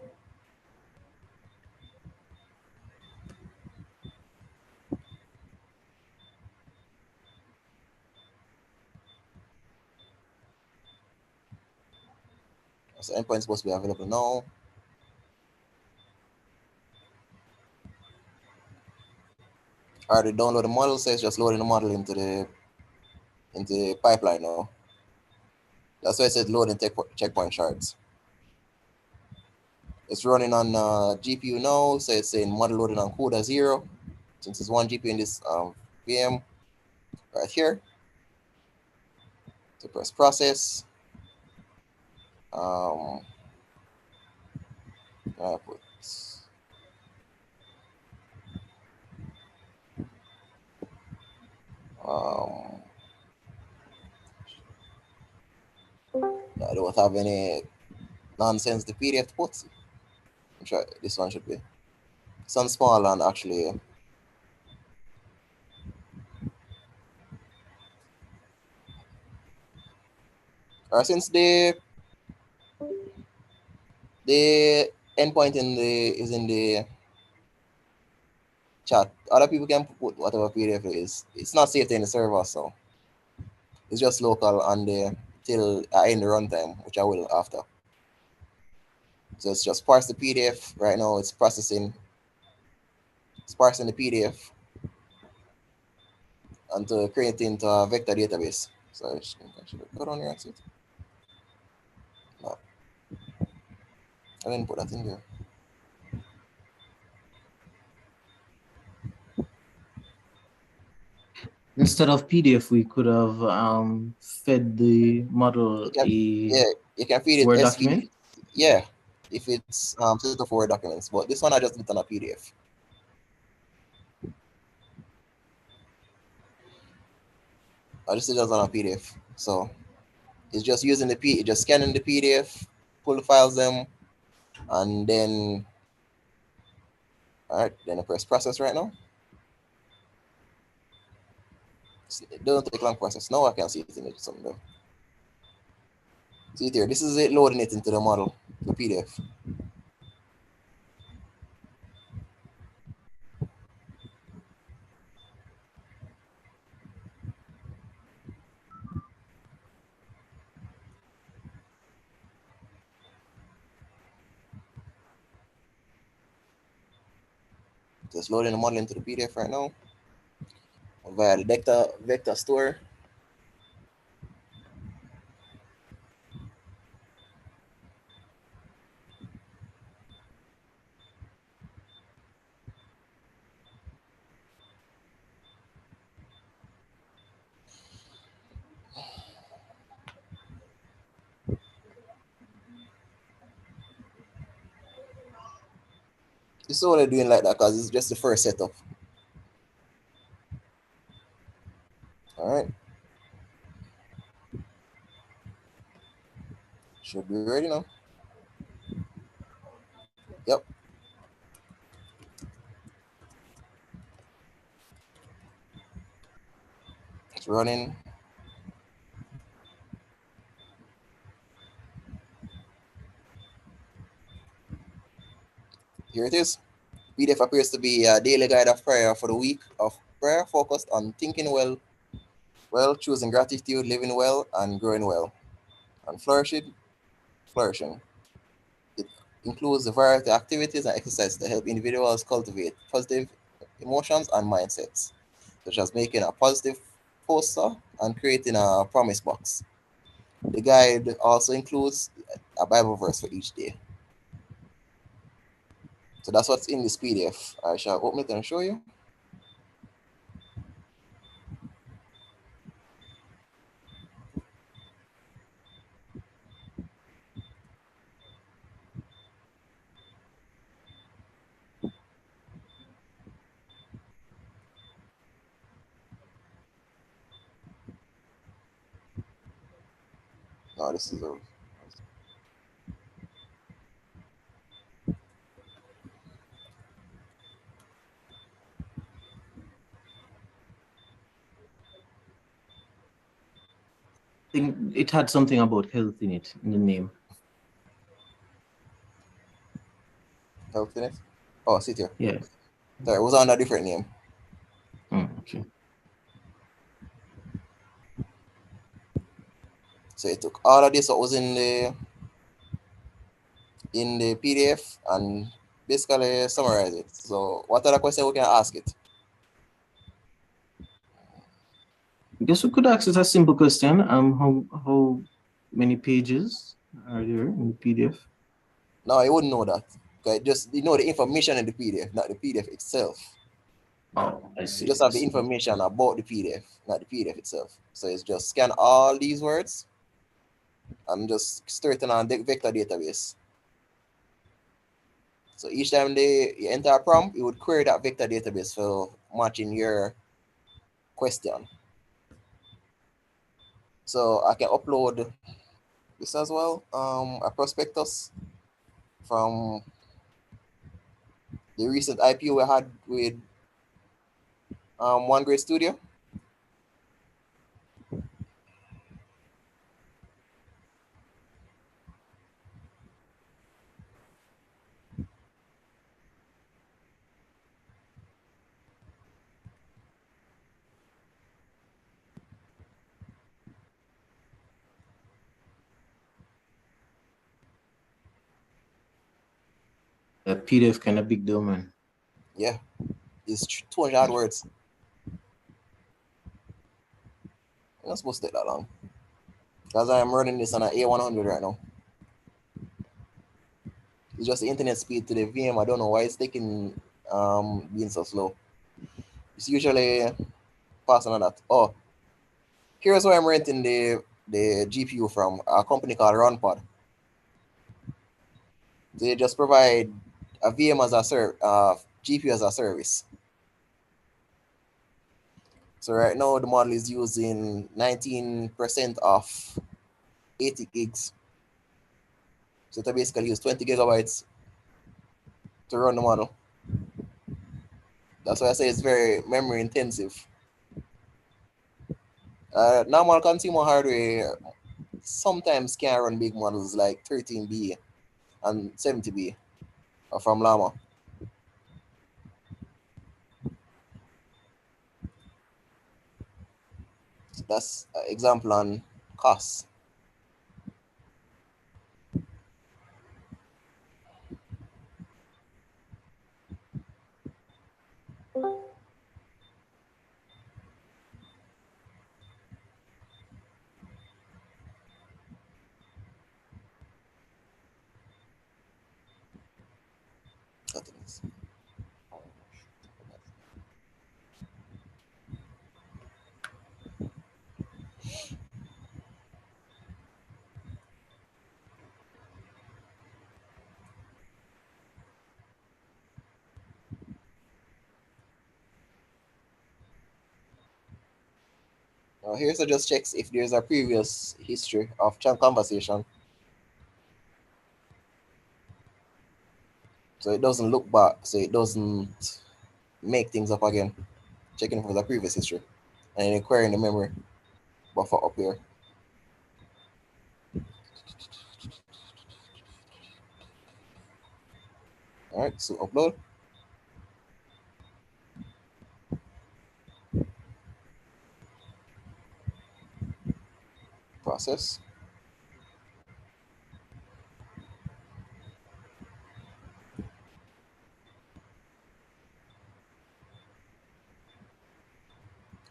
Speaker 3: So endpoint is supposed to be available now. Already download the model, so it's just loading the model into the pipeline now. That's why it says loading checkpoint shards. It's running on GPU now, so it's saying model loading on CUDA 0. Since there's one GPU in this VM right here. So press process. I put I don't have any nonsense the PDF to put. I'm sure this one should be some small and actually since the endpoint is in the chat, other people can put whatever PDF it is. It's not saved in the server, so It's just local and till I end the runtime, which I will after. So it's just parse the PDF. Right now it's processing. It's parsing the PDF and to create it into a vector database. So I should go down here and see it. No, I didn't put that in there.
Speaker 1: Instead of PDF, we could have fed the model
Speaker 3: Yeah, you can feed it
Speaker 1: Word
Speaker 3: SV.
Speaker 1: document.
Speaker 3: Yeah, if it's set to Word documents, but this one I just did on a PDF. I just did it on a PDF. So it's just using the just scanning the PDF, pull the files them, and then all right, then I press process right now. It doesn't take long process. Now I can see it in it something though. See it here. This is it loading it into the model, the PDF. Just loading the model into the PDF right now via the vector store. This is what they're doing like that because it's just the first setup. All right. Should be ready now. Yep. It's running. Here it is. PDF appears to be a daily guide of prayer for the week of prayer focused on thinking well, choosing gratitude, living well, and growing well, and flourishing. It includes a variety of activities and exercises to help individuals cultivate positive emotions and mindsets, such as making a positive poster and creating a promise box. The guide also includes a Bible verse for each day. So that's what's in this PDF. I shall open it and show you. No, this is a
Speaker 1: think it had something about health in it, in the name.
Speaker 3: health in it. Oh, sit here.
Speaker 1: Yeah.
Speaker 3: Sorry, it was on a different name.
Speaker 1: Okay.
Speaker 3: So it took all of this what was in the PDF and basically summarize it. So what other question we can ask it?
Speaker 1: I guess we could ask it a simple question. How many pages are there in the PDF?
Speaker 3: No, you wouldn't know that. Okay, just you know the information in the PDF, not the PDF itself.
Speaker 1: Oh, I see.
Speaker 3: You just have the information about the PDF, not the PDF itself. So it's just scan all these words and just store it in a vector database. So each time you enter a prompt, it would query that vector database for matching your question. So I can upload this as well, a prospectus from the recent IPO we had with One Great Studio.
Speaker 1: A PDF kind of big deal, man.
Speaker 3: Yeah, it's 200 words. It's not supposed to take that long. Because I'm running this on an A100 right now. It's just the internet speed to the VM. I don't know why it's taking being so slow. It's usually faster than that. Oh, here's where I'm renting the GPU from, a company called RunPod. They just provide a VM as a GPU as a service. So right now the model is using 19% of 80 gigs. So to basically use 20 gigabytes to run the model. That's why I say it's very memory intensive. Normal consumer hardware sometimes can run big models like 13B and 70B from Llama. That's an example on costs. Here, so just checks if there's a previous history of conversation. So it doesn't look back, so it doesn't make things up again. Checking for the previous history and then querying the memory buffer up here. All right, so upload. Process.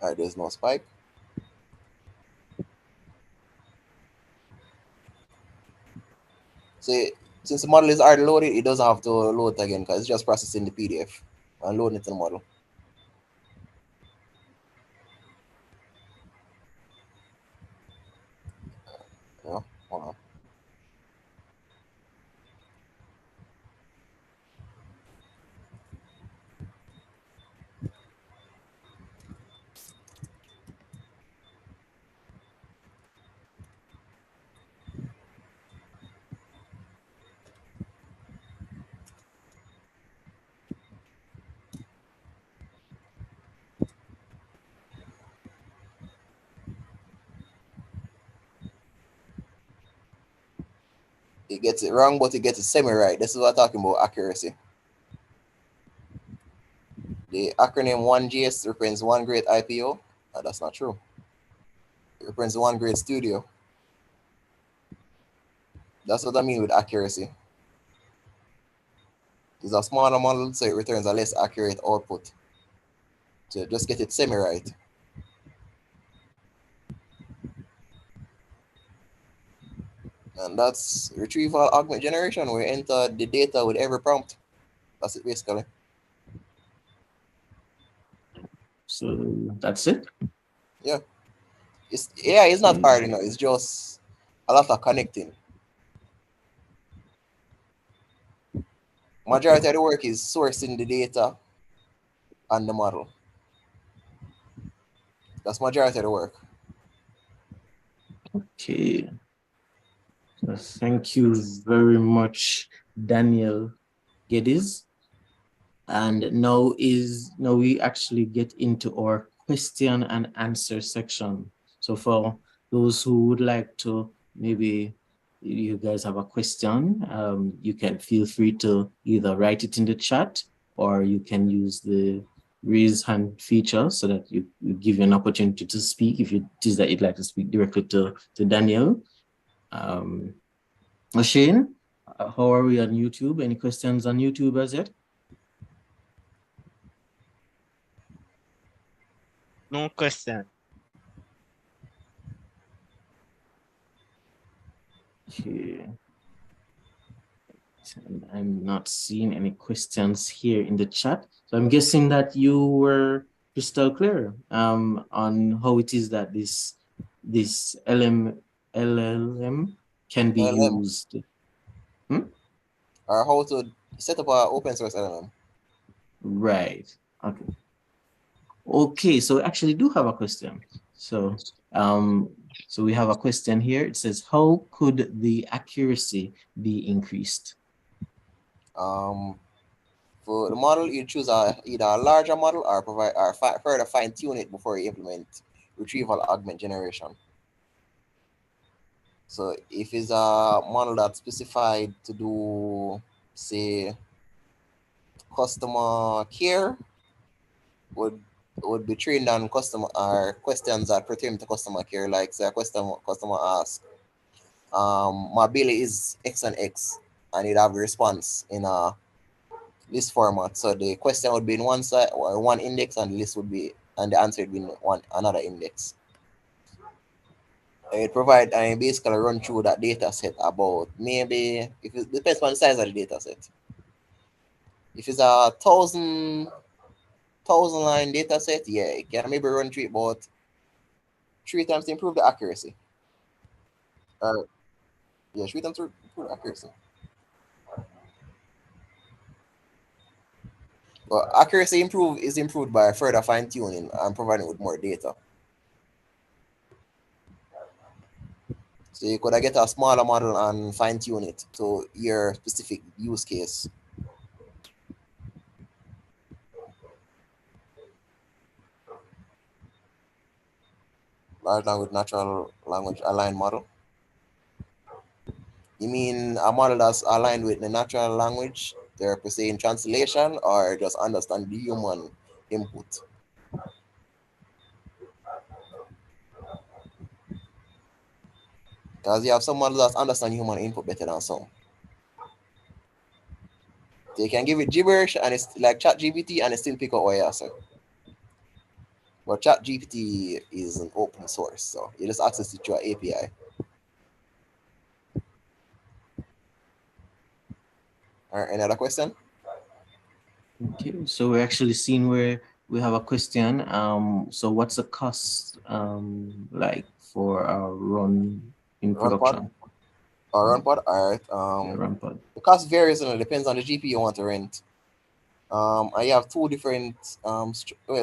Speaker 3: All right, there's no spike. So since the model is already loaded, it doesn't have to load again because it's just processing the PDF and loading it to the model. Yeah, hold on. It gets it wrong, but it gets it semi-right. This is what I'm talking about, accuracy. The acronym 1GS represents one great IPO. That's not true. It represents one great studio. That's what I mean with accuracy. It's a smaller model, so it returns a less accurate output. So just get it semi-right. And that's retrieval augment generation, where you enter the data with every prompt. That's it basically.
Speaker 1: So that's it?
Speaker 3: Yeah. It's not hard, you know, it's just a lot of connecting. Majority of the work is sourcing the data and the model. That's majority of the work.
Speaker 1: Okay. So thank you very much, Daniel Geddes. And now we actually get into our question and answer section. So for those who would like to, maybe you guys have a question, you can feel free to either write it in the chat or you can use the raise hand feature so that you give you an opportunity to speak if it is that you'd like to speak directly to Daniel. Shane, How are we on YouTube? Any questions on YouTube as yet?
Speaker 2: No question.
Speaker 1: Okay. I'm not seeing any questions here in the chat. So I'm guessing that you were crystal clear on how it is that this LLM can be
Speaker 3: LLM,
Speaker 1: used.
Speaker 3: or how to set up an open source LLM.
Speaker 1: Right. Okay. Okay, so we actually do have a question. So so we have a question here. It says, how could the accuracy be increased?
Speaker 3: For the model, you choose either a larger model or further fine tune it before you implement retrieval augment generation. So if it's a model that's specified to do, say, customer care, would be trained on customer or questions that pertain to customer care, like say a customer asks, my bill is X and X, and you'd have a response in a list format. So the question would be in one side or one index, and the list would be, and the answer would be in another index. It provide basically run through that data set about, maybe if it depends on the size of the data set. If it's a 1,000 line data set, yeah, it can maybe run through it about 3 times to improve the accuracy. Yeah, 3 times to improve the accuracy. But accuracy is improved by further fine tuning and providing with more data. So you could get a smaller model and fine tune it to your specific use case. Large language natural language aligned model. You mean a model that's aligned with the natural language, they're per se in translation, or just understand the human input? Because you have some models that understand human input better than some. They can give it gibberish and it's like ChatGPT and it still pick up what you answer. But ChatGPT is an open source, so you just access it through an API. All right, any other question?
Speaker 1: Okay, so we're actually seeing where we have a question. So what's the cost like for a run in production?
Speaker 3: Run pod? All right.
Speaker 1: Run pod.
Speaker 3: The cost varies and it depends on the GPU you want to rent. And you have 2 different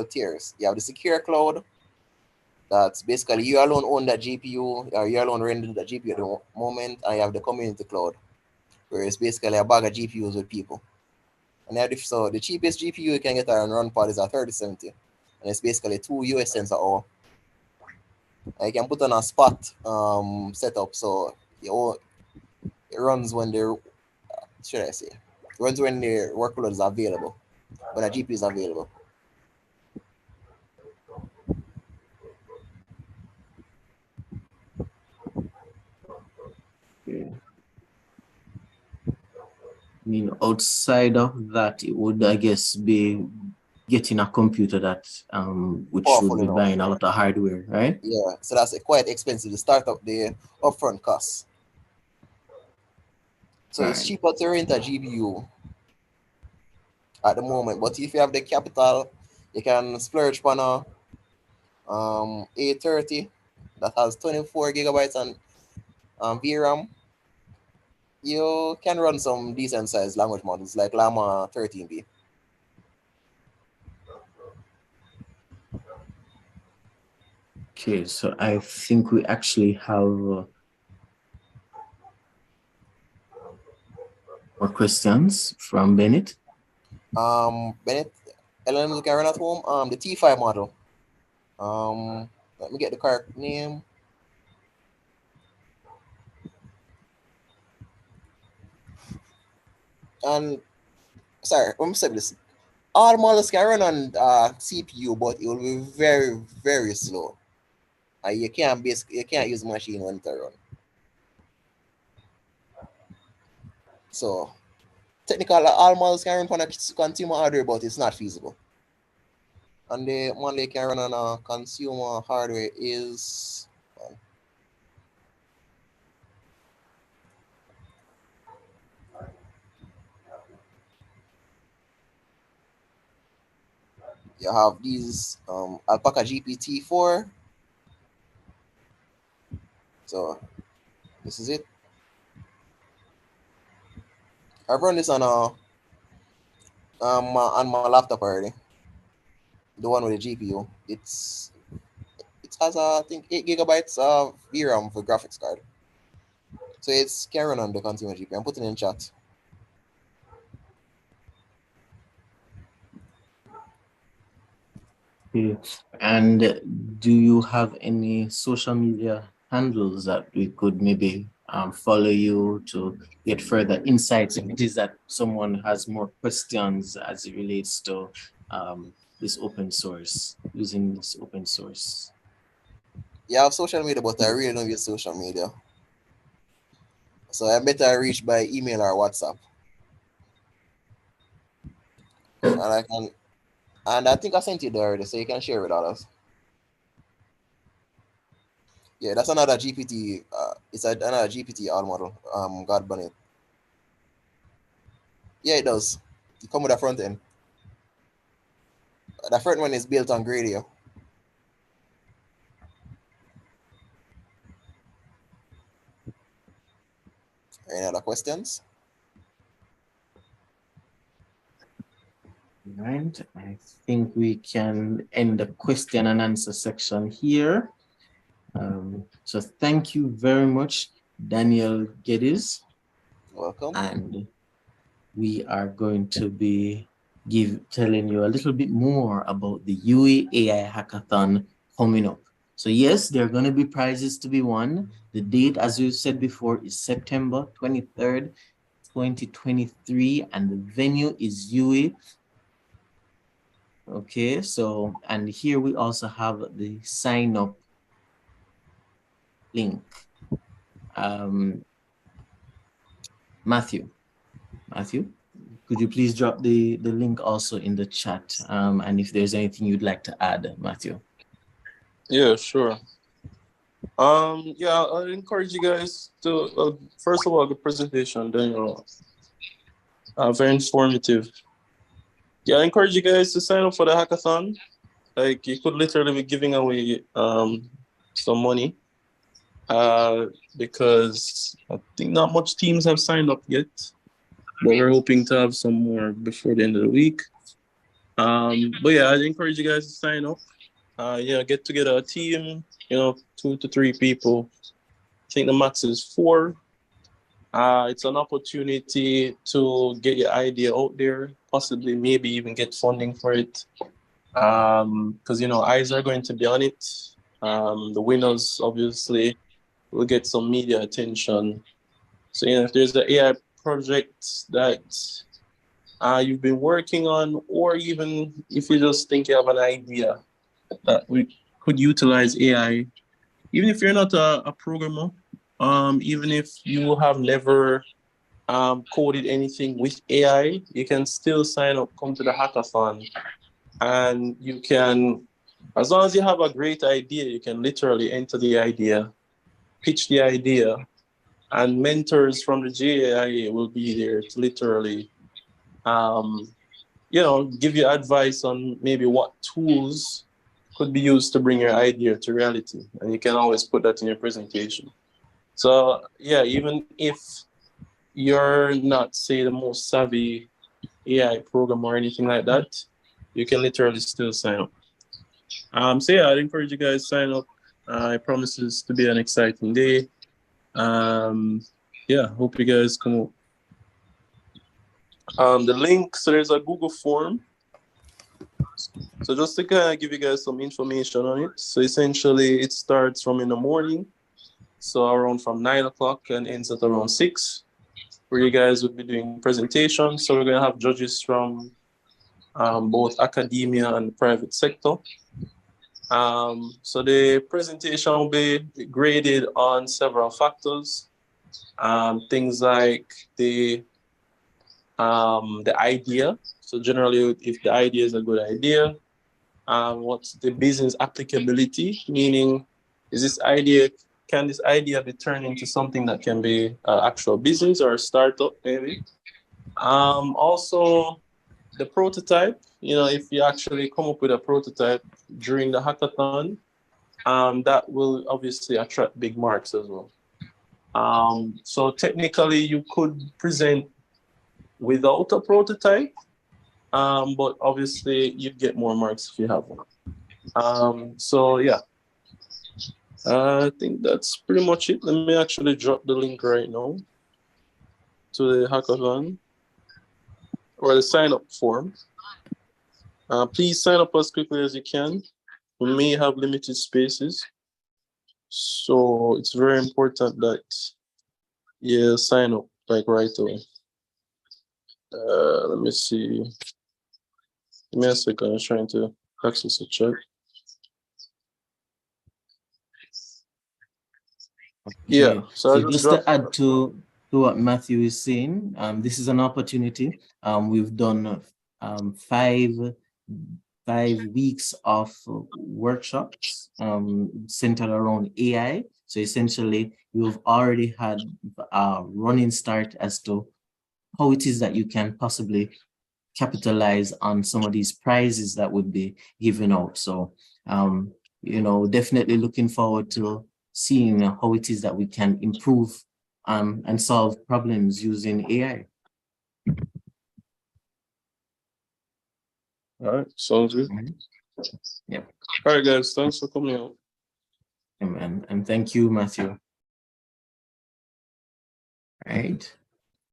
Speaker 3: tiers. You have the secure cloud. That's basically you alone own that GPU, or you alone render that GPU at the moment. And you have the community cloud, where it's basically a bag of GPUs with people. And so the cheapest GPU you can get on run pod is a 3070, and it's basically 2 US cents an hour. And you can put on a spot setup, so it runs when the runs when the workload is available, when a GPU is available.
Speaker 1: Okay. I mean, outside of that, it would, I guess, be getting a computer that which
Speaker 3: Powerful
Speaker 1: would be
Speaker 3: enough.
Speaker 1: buying a lot of hardware, right?
Speaker 3: Yeah, so that's quite expensive to start up the upfront costs. So it's cheaper to rent a GPU at the moment, but if you have the capital, you can splurge on a A30 that has 24 gigabytes and VRAM. You can run some decent sized language models like Llama 13B.
Speaker 1: Okay, so I think we actually have more questions from Bennett.
Speaker 3: Bennett, LLMs can run at home. The T5 model. Let me get the correct name. And sorry, let me say this. All models can run on CPU, but it will be very, very slow. You can't use machine when to run. So technically, all models can run on a consumer hardware, but it's not feasible. And the one they can run on a consumer hardware is you have these Alpaca GPT-4. So this is it. I've run this on my laptop already. The one with the GPU. It has I think 8 GB of VRAM for graphics card. So it's can run on the consumer GPU. I'm putting it in chat.
Speaker 1: Okay. And do you have any social media handles that we could maybe follow you to get further insights if it is that someone has more questions as it relates to this open source, using this open source?
Speaker 3: Yeah, I have social media, but I really don't use social media. So I better reach by email or WhatsApp. And I think I sent you there already, so you can share with others. Yeah, that's another GPT. It's another GPT all model. God bunny. Yeah, it does. It come with a front end. The front one is built on Gradio. Any other questions?
Speaker 1: Right. I think we can end the question and answer section here. So thank you very much, Daniel Geddes.
Speaker 3: Welcome.
Speaker 1: And we are going to be telling you a little bit more about the UE AI Hackathon coming up. So yes, there are going to be prizes to be won. The date, as we said before, is September 23rd, 2023, and the venue is UE. Okay, so, and here we also have the sign up link. Matthew, could you please drop the link also in the chat? And if there's anything you'd like to add, Matthew.
Speaker 5: Yeah, sure. Yeah, I encourage you guys to, first of all, the presentation, then, very informative. Yeah, I encourage you guys to sign up for the hackathon. Like, you could literally be giving away some money because I think not much teams have signed up yet, but we're hoping to have some more before the end of the week. But yeah, I encourage you guys to sign up. Get together a team, 2 to 3 people. I think the max is 4. It's an opportunity to get your idea out there, possibly maybe even get funding for it. Because, eyes are going to be on it. The winners, obviously, will get some media attention. So, if there's an AI project that you've been working on, or even if you just think you have an idea that we could utilize AI, even if you're not a programmer, even if you have never coded anything with AI, you can still sign up, come to the hackathon, and you can, as long as you have a great idea, you can literally enter the idea, pitch the idea, and mentors from the GAIA will be there to literally, give you advice on maybe what tools could be used to bring your idea to reality. And you can always put that in your presentation. So yeah, even if you're not, say, the most savvy AI programmer or anything like that, you can literally still sign up. So yeah, I'd encourage you guys to sign up. It promises to be an exciting day. Hope you guys come up. The link, so there's a Google form. So just to kind of give you guys some information on it. So essentially it starts from in the morning. So around from 9 o'clock and ends at around 6, where you guys would be doing presentations. So we're going to have judges from both academia and the private sector. So the presentation will be graded on several factors. Things like the the idea. So generally, if the idea is a good idea, what's the business applicability? Meaning, can this idea be turned into something that can be actual business or a startup maybe? Also, the prototype, if you actually come up with a prototype during the hackathon, that will obviously attract big marks as well. So technically, you could present without a prototype, but obviously you get more marks if you have one. So yeah, I think that's pretty much it. Let me actually drop the link right now to the hackathon or the sign up form. Please sign up as quickly as you can. We may have limited spaces, so it's very important that you sign up like right away. Let me see. Give me a second. I'm trying to access the chat. Yeah.
Speaker 1: So just to add to what Matthew is saying, this is an opportunity. We've done 5 weeks of workshops centered around AI. So essentially, you've already had a running start as to how it is that you can possibly capitalize on some of these prizes that would be given out. So, definitely looking forward to seeing how it is that we can improve and solve problems using AI.
Speaker 5: All right, sounds good.
Speaker 1: Yep.
Speaker 5: All right, guys, thanks for coming out.
Speaker 1: And thank you, Matthew. Right.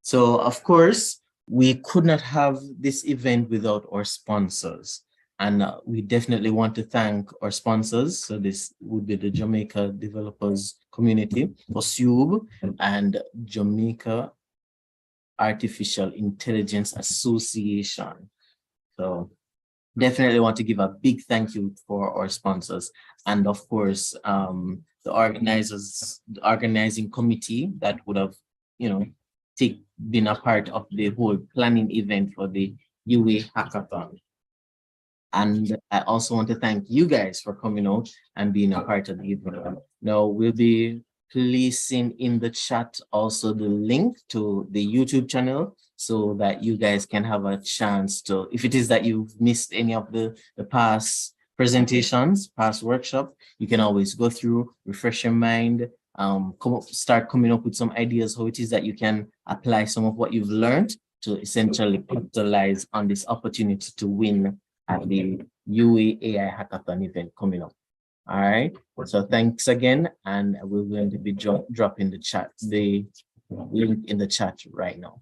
Speaker 1: So, of course, we could not have this event without our sponsors. And we definitely want to thank our sponsors. So this would be the Jamaica Developers Community, OSUB, and Jamaica Artificial Intelligence Association. So definitely want to give a big thank you for our sponsors. And of course, the organizing committee that would have, been a part of the whole planning event for the UA Hackathon. And I also want to thank you guys for coming out and being a part of the event. Now, we'll be placing in the chat also the link to the YouTube channel so that you guys can have a chance to, if it is that you've missed any of the past presentations, past workshop, you can always go through, refresh your mind, start coming up with some ideas how it is that you can apply some of what you've learned to essentially capitalize on this opportunity to win at the UA AI Hackathon event coming up. All right. So thanks again, and we're going to be dropping the link in the chat right now.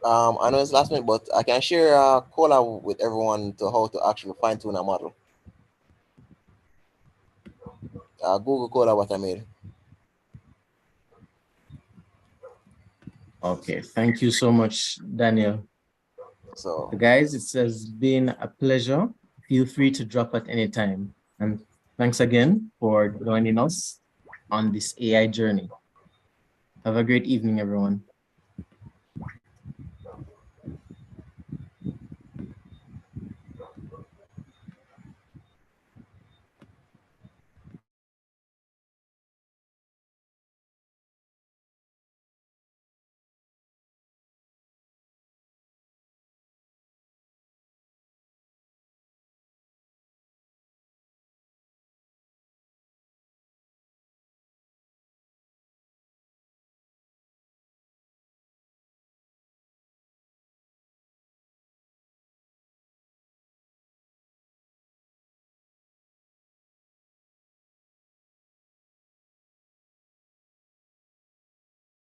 Speaker 3: I know it's last minute, but I can share a cola with everyone to how to actually fine tune a model. Google Cola what I made.
Speaker 1: Okay, thank you so much, Daniel. So guys, it has been a pleasure. Feel free to drop at any time. And thanks again for joining us on this AI journey. Have a great evening, everyone.